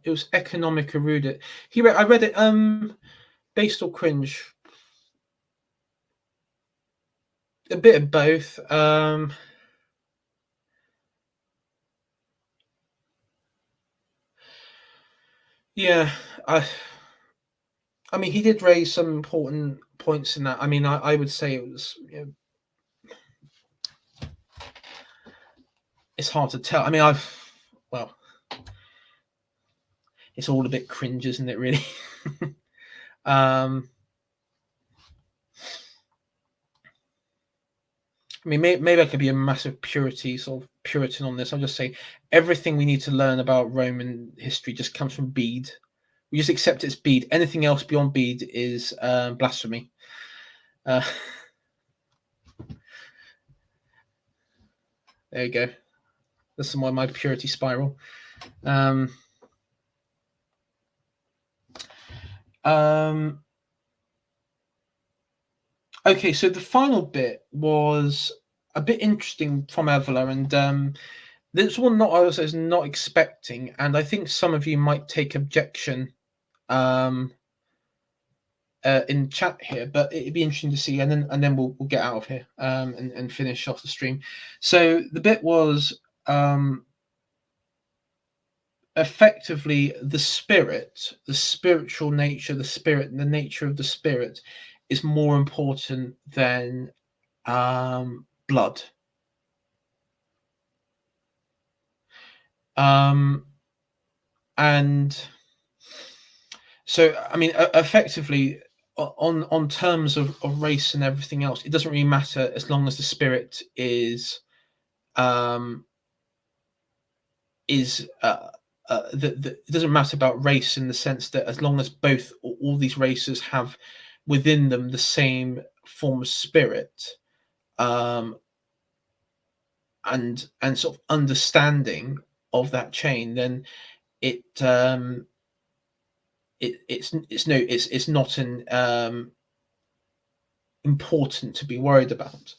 It was Economic Erudite. I read it. Based or Cringe. A bit of both. Yeah, I mean, he did raise some important points in that. I mean, I would say it was. It's hard to tell. I mean, it's all a bit cringe, isn't it? Really. I mean, maybe I could be a massive sort of Puritan on this. I'll just say everything we need to learn about Roman history just comes from Bede. We just accept it's Bede. Anything else beyond Bede is blasphemy. There you go. This is my purity spiral. Okay, so the final bit was a bit interesting from Evola, and this one I was not expecting, and I think some of you might take objection in chat here, but it'd be interesting to see, and then we'll get out of here and finish off the stream. So the bit was effectively the spirit, the spiritual nature, the nature of the spirit is more important than blood. And so, I mean, effectively, on terms of race and everything else, it doesn't really matter as long as the spirit is it doesn't matter about race, in the sense that as long as all these races have within them the same form of spirit, and sort of understanding of that chain, then it it's not an important to be worried about.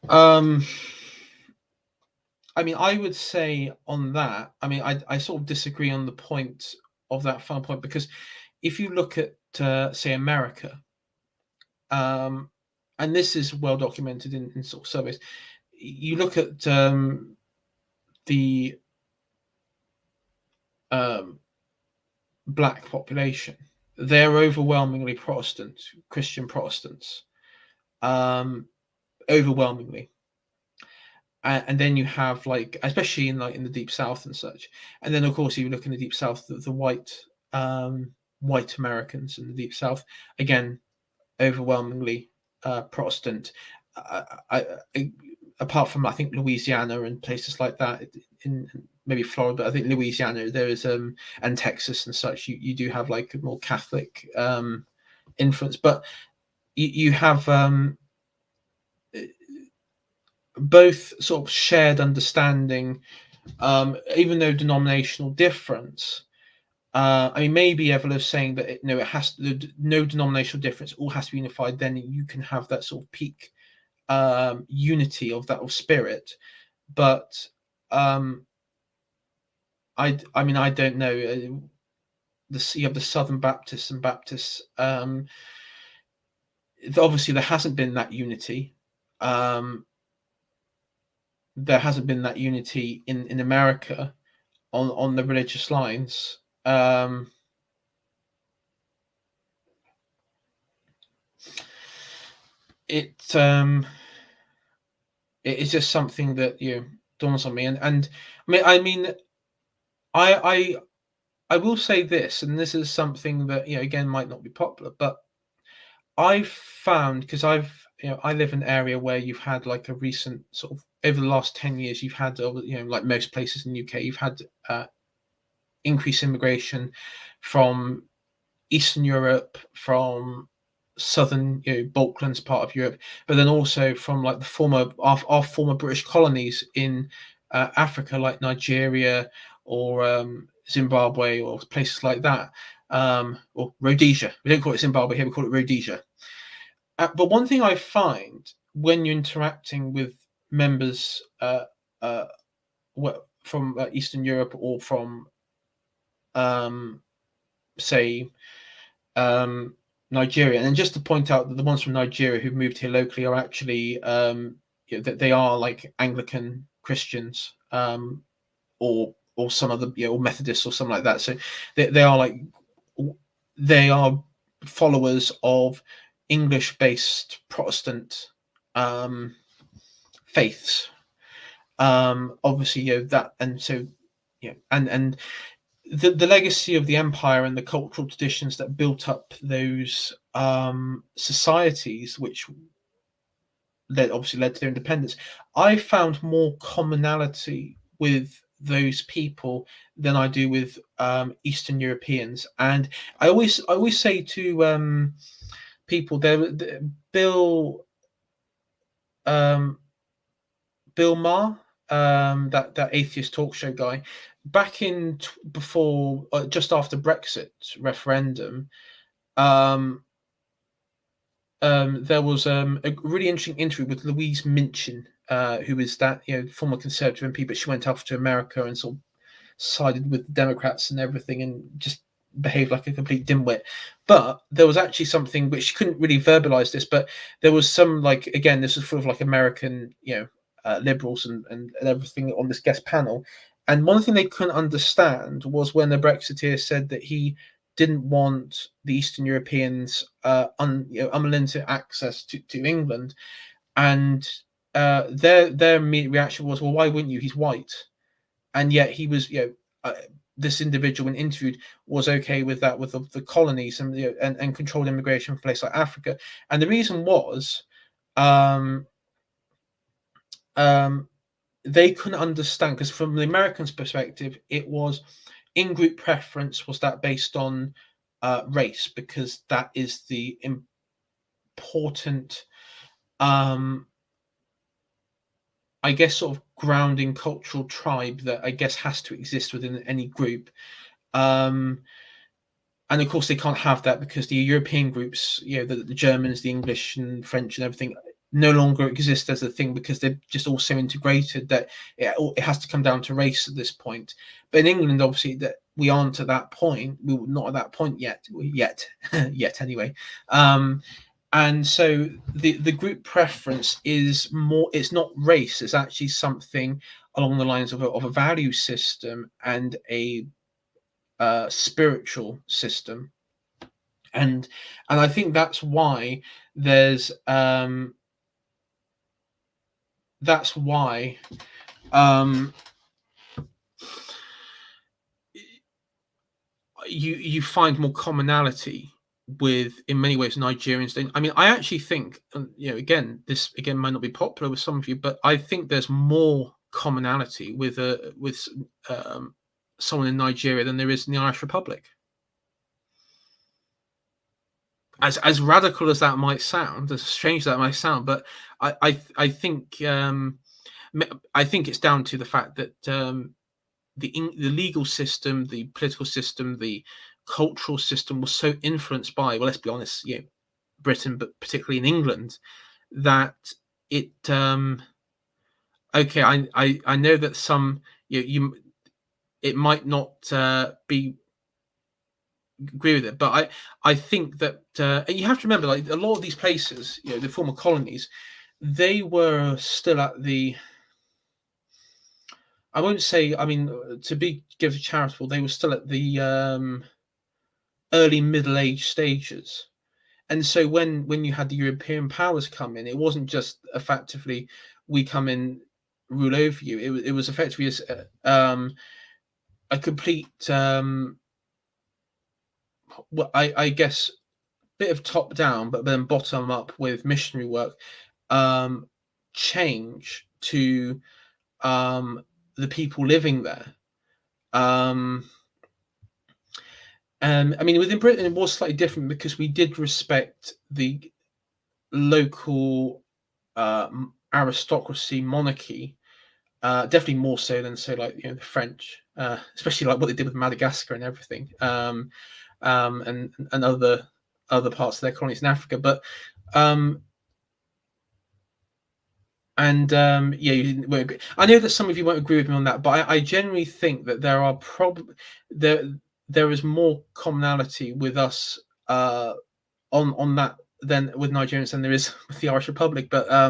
I mean, I would say on that, I mean, I sort of disagree on the point of that final point, because if you look at, say, America, and this is well documented in sort of surveys, you look at the black population, they're overwhelmingly Protestant, Christian Protestants, overwhelmingly. And then you have, like, especially in the deep south and such, and then of course you look in the deep south, the white Americans in the deep south, again, overwhelmingly Protestant. I, apart from, I think, Louisiana and places like that, in maybe Florida, I think Louisiana there is, and Texas and such, you do have like a more Catholic influence, but you have both sort of shared understanding, even though denominational difference. I mean, maybe Evola is saying that it has no denominational difference, all has to be unified. Then you can have that sort of peak unity of that of spirit. But I mean, I don't know. You have the Southern Baptists and Baptists. Obviously, there hasn't been that unity. There hasn't been that unity in America on the religious lines. It is just something that dawns on me, and I mean, I will say this, and this is something that again might not be popular, but I've found, because I live in an area where you've had like a recent sort of, over the last 10 years, you've had like most places in the UK, you've had increased immigration from Eastern Europe, from southern Balkans part of Europe, but then also from like our former British colonies in Africa, like Nigeria or Zimbabwe or places like that, or Rhodesia. We don't call it Zimbabwe here, we call it Rhodesia. But one thing I find when you're interacting with members from Eastern Europe, or from say Nigeria, and just to point out that the ones from Nigeria who moved here locally are actually that they are like Anglican Christians, or some other or Methodists or something like that. So they are like, they are followers of English-based Protestant faiths. Obviously, that, and so and the legacy of the empire and the cultural traditions that built up those societies, which obviously led to their independence, I found more commonality with those people than I do with Eastern Europeans. And I always say to people, Bill Maher, that atheist talk show guy, back in before just after Brexit referendum, there was a really interesting interview with Louise Minchin, who is that former Conservative MP, but she went off to America and sort of sided with the Democrats and everything, and just behaved like a complete dimwit. But there was actually something which she couldn't really verbalize this, but there was some, like, again, this was full of like American liberals and everything on this guest panel, and one thing they couldn't understand was when the Brexiteer said that he didn't want the Eastern Europeans unlimited access to England, and their immediate reaction was, well, why wouldn't you? He's white. And yet he was, this individual, when interviewed, was okay with that, with the colonies and and controlled immigration from places like Africa. And the reason was, they couldn't understand, because from the Americans' perspective, it was in-group preference, was that based on race, because that is the important, I guess, sort of grounding cultural tribe that I guess has to exist within any group. and of course they can't have that because the European groups, the Germans, the English and French and everything, no longer exist as a thing because they're just all so integrated that it has to come down to race at this point. But in England, obviously, that we aren't at that point. We're not at that point yet, yet anyway. And so the group preference is more. It's not race. It's actually something along the lines of a value system and a spiritual system. And I think that's why there's that's why you find more commonality with, in many ways, Nigerians. I mean, I actually think, again, this again might not be popular with some of you, but I think there's more commonality with someone in Nigeria than there is in the Irish Republic. As radical as that might sound, as strange as that might sound, but I think it's down to the fact that the legal system, the political system, the cultural system was so influenced by, well, let's be honest, Britain, but particularly in England, that it. Okay, I know that some it might not be agree with it, but I think that you have to remember, like a lot of these places, the former colonies, they were still at the. I won't say. I mean, to be give a charitable, they were still at the early Middle Age stages, and so when you had the European powers come in, it wasn't just effectively we come in, rule over you. It was effectively a complete. Well, I guess bit of top down, but then bottom up with missionary work, change to the people living there. I mean, within Britain, it was slightly different because we did respect the local aristocracy, monarchy, definitely more so than, say, like the French, especially like what they did with Madagascar and everything, and other parts of their colonies in Africa. But you won't agree. I know that some of you won't agree with me on that, but I generally think that there are probably there is more commonality with us on that than with Nigerians than there is with the Irish Republic. But I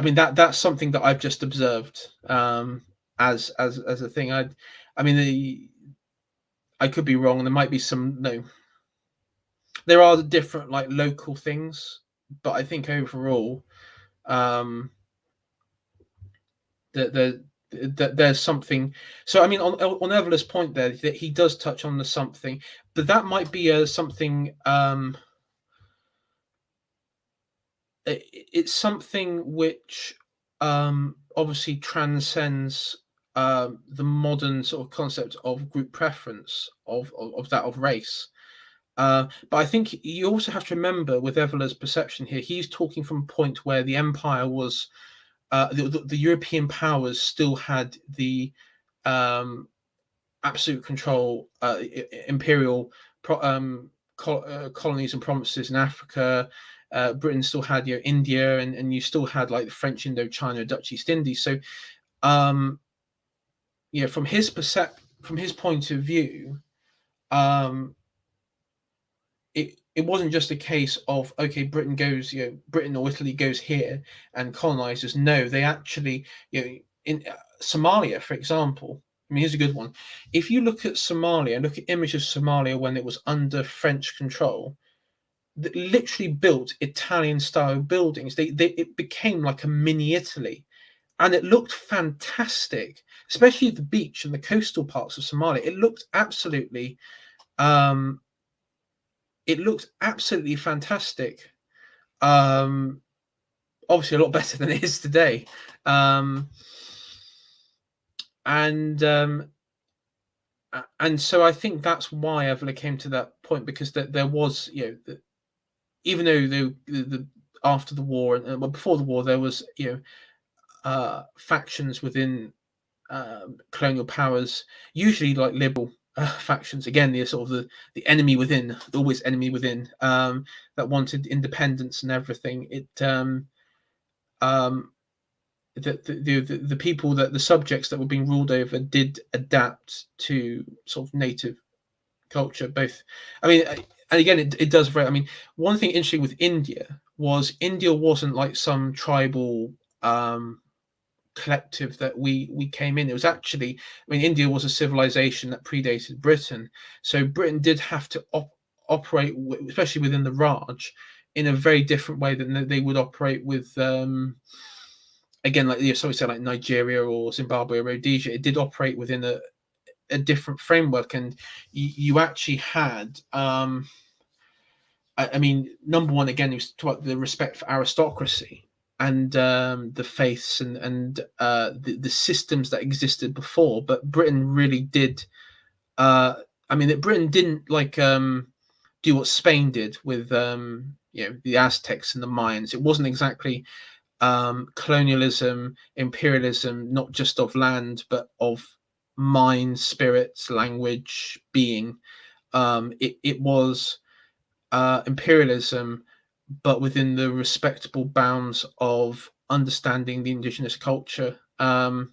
mean that's something that I've just observed as a thing. I mean I could be wrong, and there might be some there are different like local things, but I think overall there's something. So I mean, on Evola's point there, that he does touch on the something, but that might be something. It's something which obviously transcends the modern sort of concept of group preference of that of race. But I think you also have to remember with Evola's perception here, he's talking from a point where the empire was. The European powers still had the absolute control, imperial colonies and provinces in Africa. Britain still had India, and you still had like the French Indochina, Dutch East Indies. So, from his point of view, it wasn't just a case of, okay, Britain or Italy goes here and colonizes. No, they actually, in Somalia, for example. I mean, here's a good one. If you look at Somalia, look at images of Somalia when it was under French control, that literally built Italian-style buildings. It became like a mini Italy, and it looked fantastic, especially the beach and the coastal parts of Somalia. It looked absolutely fantastic. Obviously a lot better than it is today. And so I think that's why Evola came to that point, because there was, even though the after the war and before the war, there was factions within colonial powers, usually like liberal factions. Again, the sort of the enemy within, always enemy within, that wanted independence and everything. Um, the people, that the subjects that were being ruled over, did adapt to sort of native culture. Both, I mean, and again, it does vary. I mean, one thing interesting with India wasn't like some tribal collective that we came in. It was actually, I mean, India was a civilization that predated Britain, so Britain did have to operate, especially within the Raj, in a very different way than they would operate with. Again, like so we say, like Nigeria or Zimbabwe or Rhodesia, it did operate within a different framework, and you actually had. I mean, number one, again, it was about the respect for aristocracy and the faiths and the systems that existed before. But Britain really did. I mean, that Britain didn't like do what Spain did with the Aztecs and the Mayans. It wasn't exactly colonialism, imperialism, not just of land, but of mind, spirits, language, being. It was imperialism, but within the respectable bounds of understanding the indigenous culture. And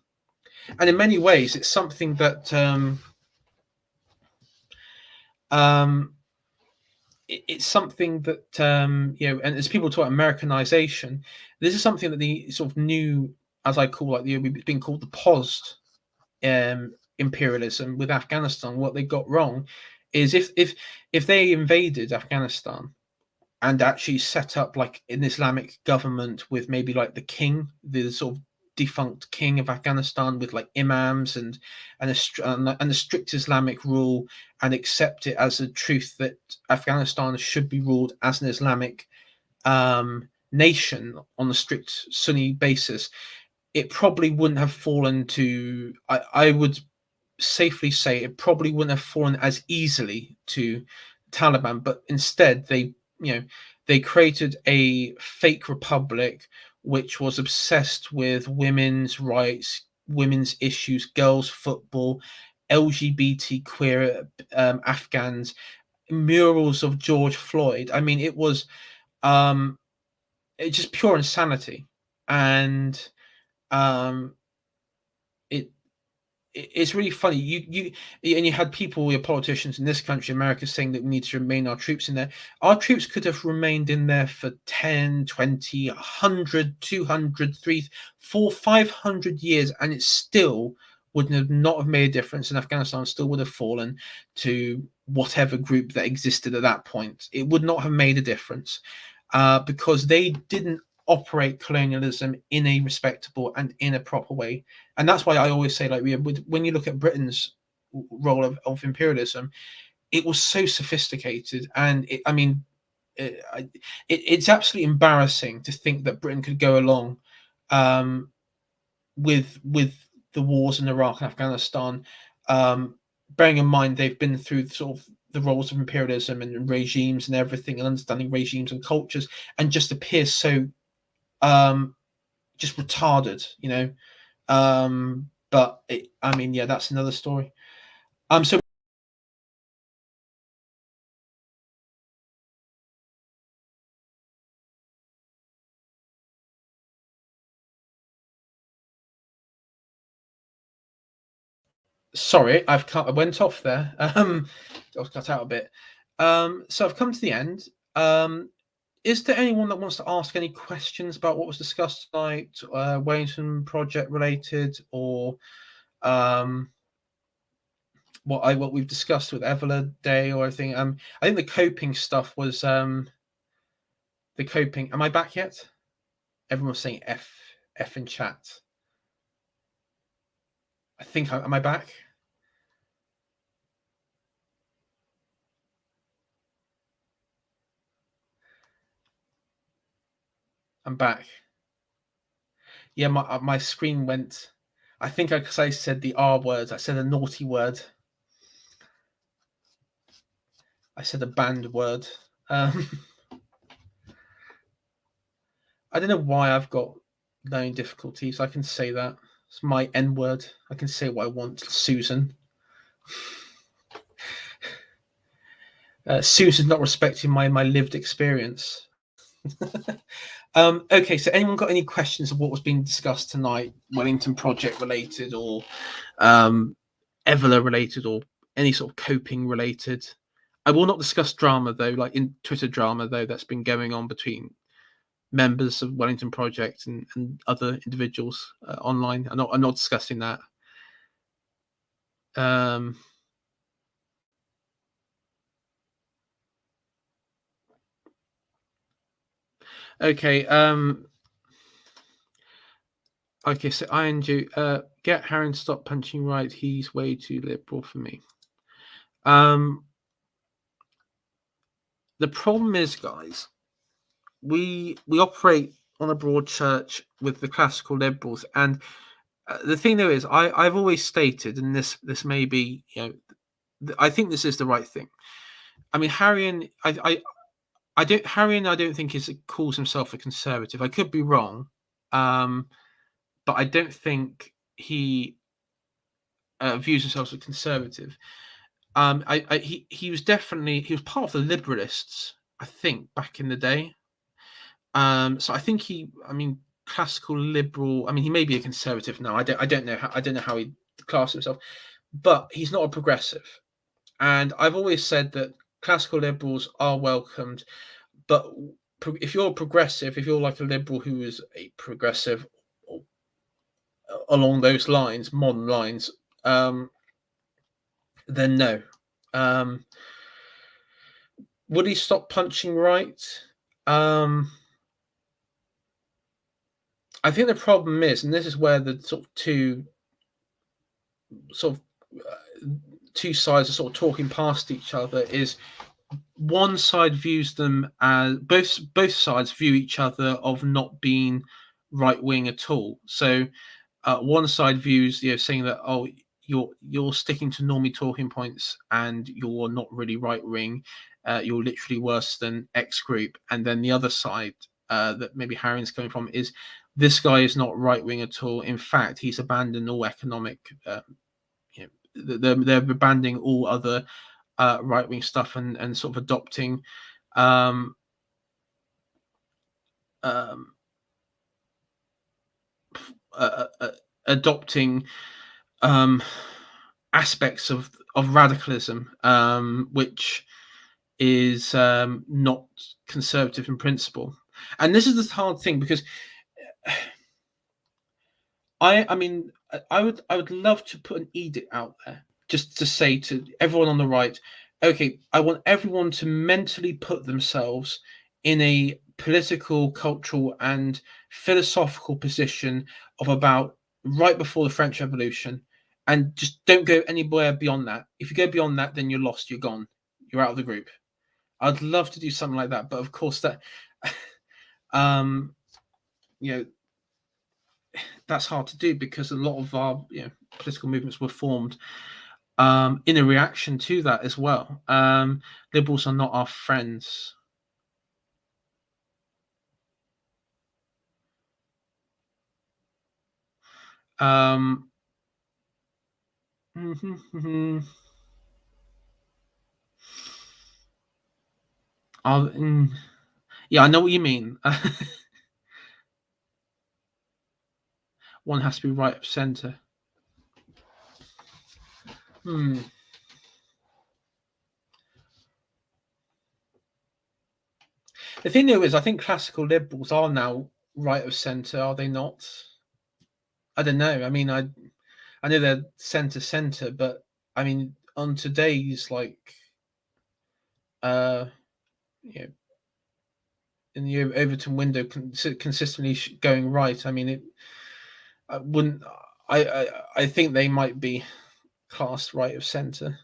in many ways, it's something that it's something that and as people talk about Americanization, this is something that the sort of new, as I call, like it's been called the post imperialism with Afghanistan. What they got wrong is if they invaded Afghanistan and actually set up like an Islamic government with maybe like the king, the sort of defunct king of Afghanistan, with like imams and a strict Islamic rule, and accept it as a truth that Afghanistan should be ruled as an Islamic nation on a strict Sunni basis, it probably wouldn't have fallen to. I would safely say it probably wouldn't have fallen as easily to Taliban, but instead they created a fake republic which was obsessed with women's rights, women's issues, girls' football, LGBT queer Afghans, murals of George Floyd. I mean, it's just pure insanity, and um, it it's really funny. You had people, your politicians in this country, America, saying that we need to remain our troops in there. Our troops could have remained in there for 10, 20, 100, 200, 3, 4, 500 years, and it still would have not have made a difference, and Afghanistan still would have fallen to whatever group that existed at that point. It would not have made a difference because they didn't operate colonialism in a respectable and in a proper way. And that's why I always say, like, when you look at Britain's role of imperialism, it was so sophisticated, and it's absolutely embarrassing to think that Britain could go along with the wars in Iraq and Afghanistan, bearing in mind they've been through sort of the roles of imperialism and regimes and everything, and understanding regimes and cultures, and just appear so just retarded, but I mean, yeah, that's another story. So sorry, I went off there. I was cut out a bit. So I've come to the end. Is there anyone that wants to ask any questions about what was discussed tonight, Wellington Project related, or what we've discussed with Evola Day or anything? I think the coping stuff was the coping. Am I back yet? Everyone was saying F in chat. I think am I back? I'm back. Yeah, my screen went. I think because I said the R word, I said a naughty word. I said a banned word. I don't know why I've got learning difficulties. I can say that. It's my N word. I can say what I want, Susan. Susan's not respecting my lived experience. Okay, so anyone got any questions of what was being discussed tonight, Wellington Project related, or Evola related, or any sort of coping related? I will not discuss drama though, like in Twitter drama though, that's been going on between members of Wellington Project and other individuals online. I'm not discussing that. Okay. Okay, so ING, get Harry to stop punching right. He's way too liberal for me. The problem is, guys, we operate on a broad church with the classical liberals, and the thing though is, I've always stated, and this may be, I think this is the right thing. I mean, Harry and I don't think calls himself a conservative. I could be wrong, but I don't think he views himself as a conservative. He was part of the liberalists, I think, back in the day. So I think classical liberal. I mean, he may be a conservative now. I don't know how he classes himself, but he's not a progressive. And I've always said that classical liberals are welcomed, but if you're a progressive, if you're like a liberal who is a progressive along those lines, modern lines, then no. Would he stop punching right? I think the problem is, and this is where the two sides are sort of talking past each other, is one side views them as both sides view each other of not being right wing at all. So one side views, saying that, oh, you're sticking to normie talking points and you're not really right wing, you're literally worse than X group. And then the other side that maybe Harry's coming from is, this guy is not right wing at all. In fact, he's abandoned all economic. They're abandoning all other right wing stuff and sort of adopting. Adopting aspects of radicalism, which is not conservative in principle. And this is the hard thing, because I would love to put an edict out there just to say to everyone on the right, okay, I want everyone to mentally put themselves in a political, cultural, and philosophical position of about right before the French Revolution, and just don't go anywhere beyond that. If you go beyond that, then you're lost, you're gone, you're out of the group. I'd love to do something like that, but of course that that's hard to do, because a lot of our political movements were formed in a reaction to that as well. Liberals are not our friends. Yeah, I know what you mean. One has to be right of center. The thing though is, I think classical liberals are now right of center, are they not? I don't know. I mean, I know they're center, but I mean, on today's in the Overton window, consistently going right. I mean, I wouldn't. I think they might be classed right of center.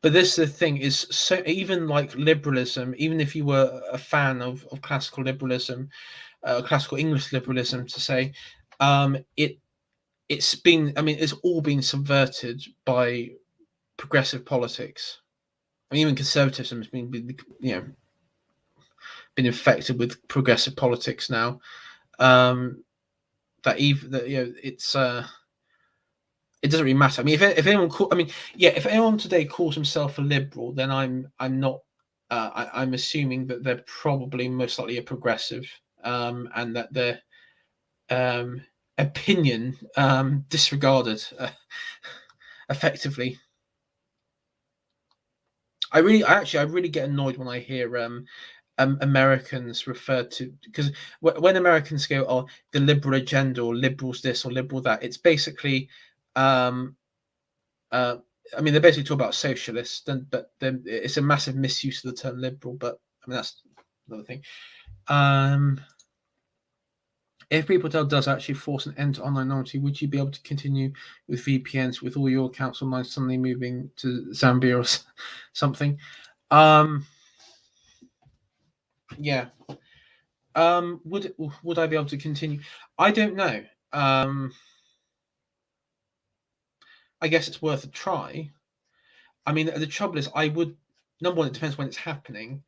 But this the thing is, so even like liberalism, even if you were a fan of classical liberalism, classical English liberalism, to say, it's been, I mean, it's all been subverted by progressive politics. I mean, even conservatism has been been infected with progressive politics now. That even that it's it doesn't really matter. I mean, if anyone if anyone today calls himself a liberal, then I'm not. I'm assuming that they're probably most likely a progressive, and that their opinion disregarded effectively. I really get annoyed when I hear Americans referred to, because when Americans go, "Oh, the liberal agenda," or "liberals this" or "liberal that," it's basically, um, I mean, they basically talk about socialists, but then it's a massive misuse of the term liberal. But I mean, that's another thing. If Reportel does actually force an end to online anonymity, would you be able to continue with VPNs with all your accounts online suddenly moving to Zambia or something? Yeah. Would I be able to continue? I don't know. I guess it's worth a try. I mean, the trouble is, number one, it depends when it's happening.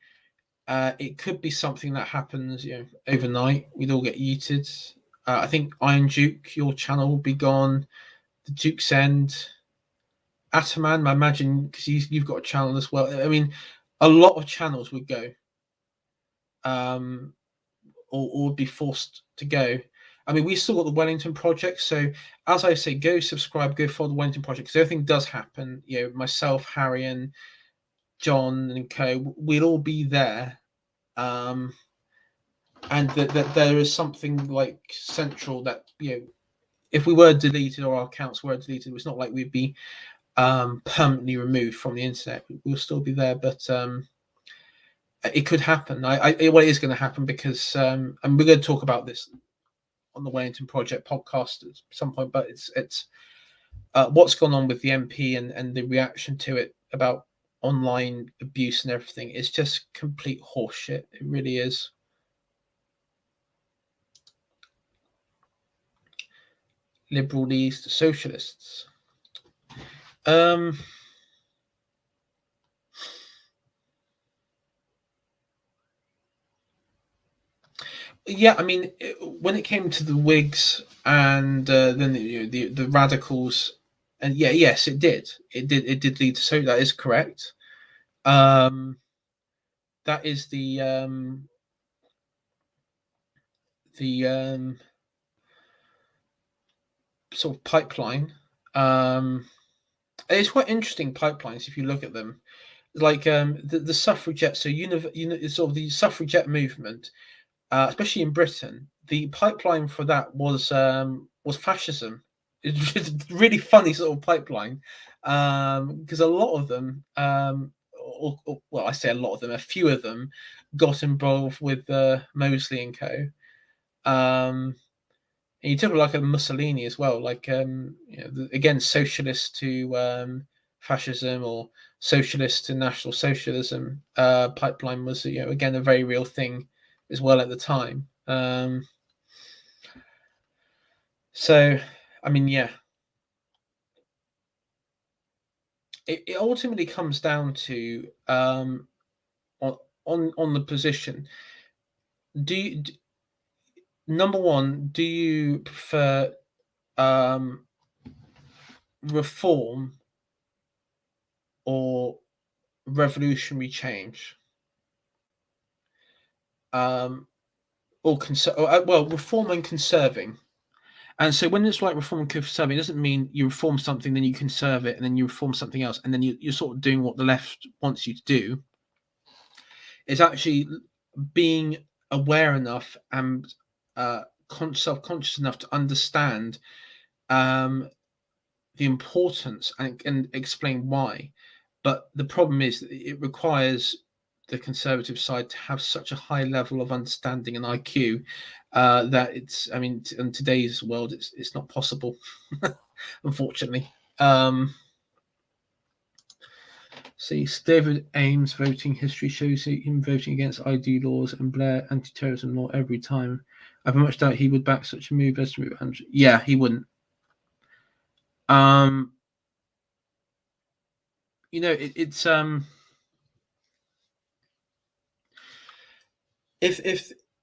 It could be something that happens, overnight. We'd all get yeeted. I think Iron Duke, your channel will be gone. The Duke's End, Ataman, I imagine, because you've got a channel as well. I mean, a lot of channels would go, or would be forced to go. I mean, we still got the Wellington Project. So, as I say, go subscribe, go follow the Wellington Project, because everything does happen. Myself, Harry, and John, and co, we'll all be there. And that there is something like central that, if we were deleted or our accounts were deleted, it's not like we'd be permanently removed from the internet. We'll still be there, but it could happen. It is going to happen, because and we're going to talk about this on the Wellington Project podcast at some point. But it's what's gone on with the MP and the reaction to it about online abuse and everything. It's just complete horseshit. It really is. Liberal leads to socialists. Yeah, I mean, when it came to the Whigs and then the radicals, and yes, it did. It did lead to, so that is correct. That is the sort of pipeline. It's quite interesting pipelines if you look at them. Like the suffragette, so sort of the suffragette movement, especially in Britain, the pipeline for that was fascism. It's a really funny sort of pipeline, because a lot of them, well, I say a lot of them, a few of them, got involved with Mosley and co. And you took like a Mussolini as well, like again, socialist to fascism, or socialist to National Socialism. Pipeline was, again, a very real thing as well at the time. So, I mean, yeah, it ultimately comes down to on the position. Number one, do you prefer reform or revolutionary change? Or reform and conserving. And so when it's like reform and conserving, it doesn't mean you reform something, then you conserve it, and then you reform something else, and then you're sort of doing what the left wants you to do. It's actually being aware enough and self-conscious enough to understand the importance and explain why. But the problem is that it requires the conservative side to have such a high level of understanding and IQ that it's, I mean, in today's world, it's not possible, unfortunately. See, David Ames' voting history shows him voting against ID laws and Blair anti-terrorism law every time. I very much doubt he would back such a move as to move. Yeah, he wouldn't. It's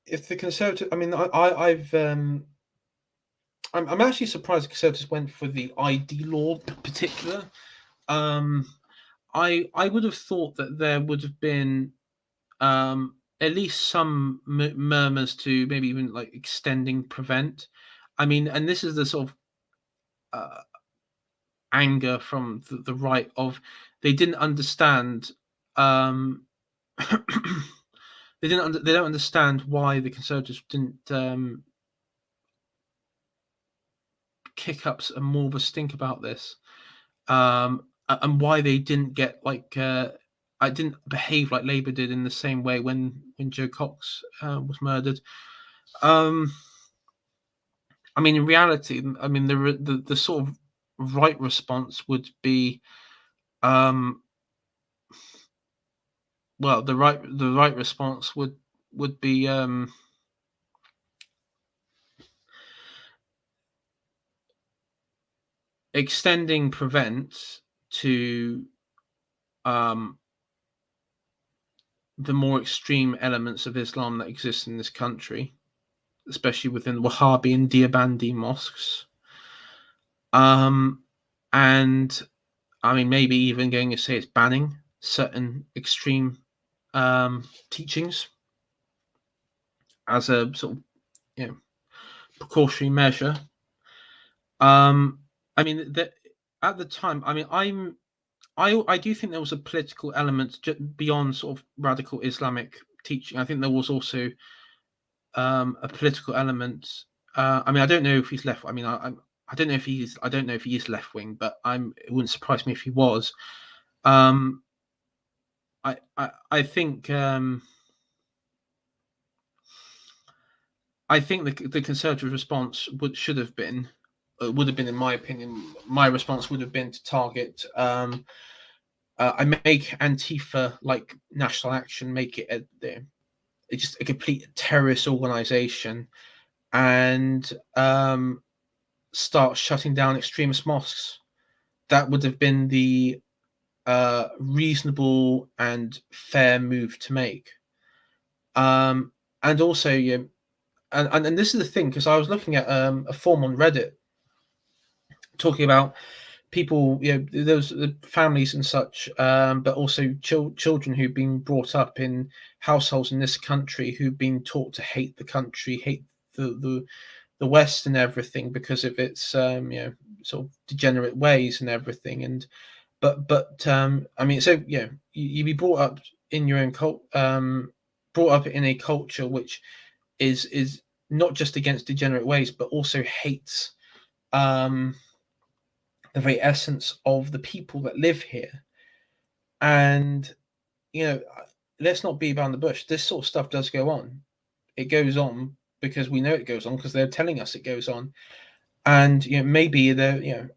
if the conservative, I mean, I've I'm actually surprised the Conservatives went for the ID law in particular. I would have thought that there would have been at least some murmurs to maybe even like extending prevent. I mean, and this is the sort of anger from the right of they didn't understand. They don't understand why the Conservatives didn't kick up more of a stink about this, and why they didn't get like I didn't behave like Labour did in the same way when Joe Cox was murdered. I mean, in reality, I mean the sort of right response would be, well, the right response would be extending prevent to the more extreme elements of Islam that exist in this country, especially within Wahhabi and Deobandi mosques. And I mean, maybe even going to say it's banning certain extreme teachings as a sort of precautionary measure. I mean, at the time, I mean, I do think there was a political element beyond sort of radical Islamic teaching. I think there was also a political element. I mean, I don't know if he's left. I mean, I don't know if he is left wing, but it wouldn't surprise me if he was. I think the Conservative response would have been, in my opinion, my response would have been to target. I make Antifa like National Action, make it just a complete terrorist organization, and start shutting down extremist mosques. That would have been the reasonable and fair move to make. And also, and this is the thing, because I was looking at a forum on Reddit talking about people, those families and such, but also children who've been brought up in households in this country who've been taught to hate the country, hate the West and everything because of its sort of degenerate ways and everything. And but I mean, so you be brought up in your own brought up in a culture which is not just against degenerate ways, but also hates the very essence of the people that live here. And let's not beat around the bush. This sort of stuff does go on. It goes on because we know it goes on because they're telling us it goes on. And maybe they're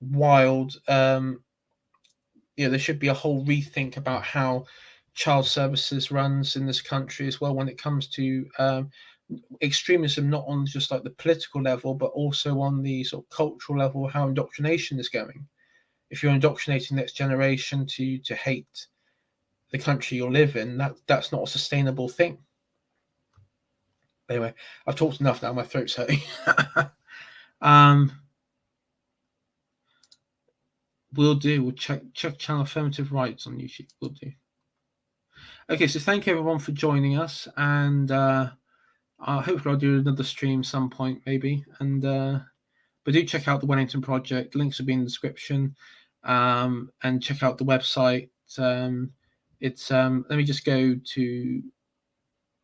wild. There should be a whole rethink about how child services runs in this country as well when it comes to extremism, not on just like the political level, but also on the sort of cultural level, how indoctrination is going. If you're indoctrinating next generation to hate the country you live in, that's not a sustainable thing. Anyway, I've talked enough now. My throat's hurting. We'll do. We'll check channel Affirmative Rights on YouTube. We'll do. Okay, so thank you everyone for joining us, and hopefully I'll do another stream some point maybe. And but do check out the Wellington Project. Links will be in the description, and check out the website. It's let me just go to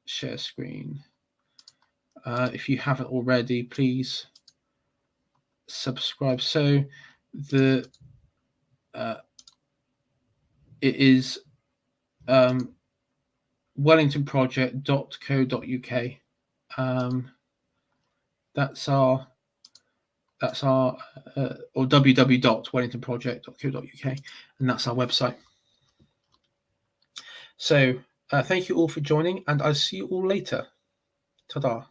share screen. If you haven't already, please subscribe. So it is wellingtonproject.co.uk. That's our or www.wellingtonproject.co.uk, and that's our website. So thank you all for joining, and I'll see you all later. Ta-da.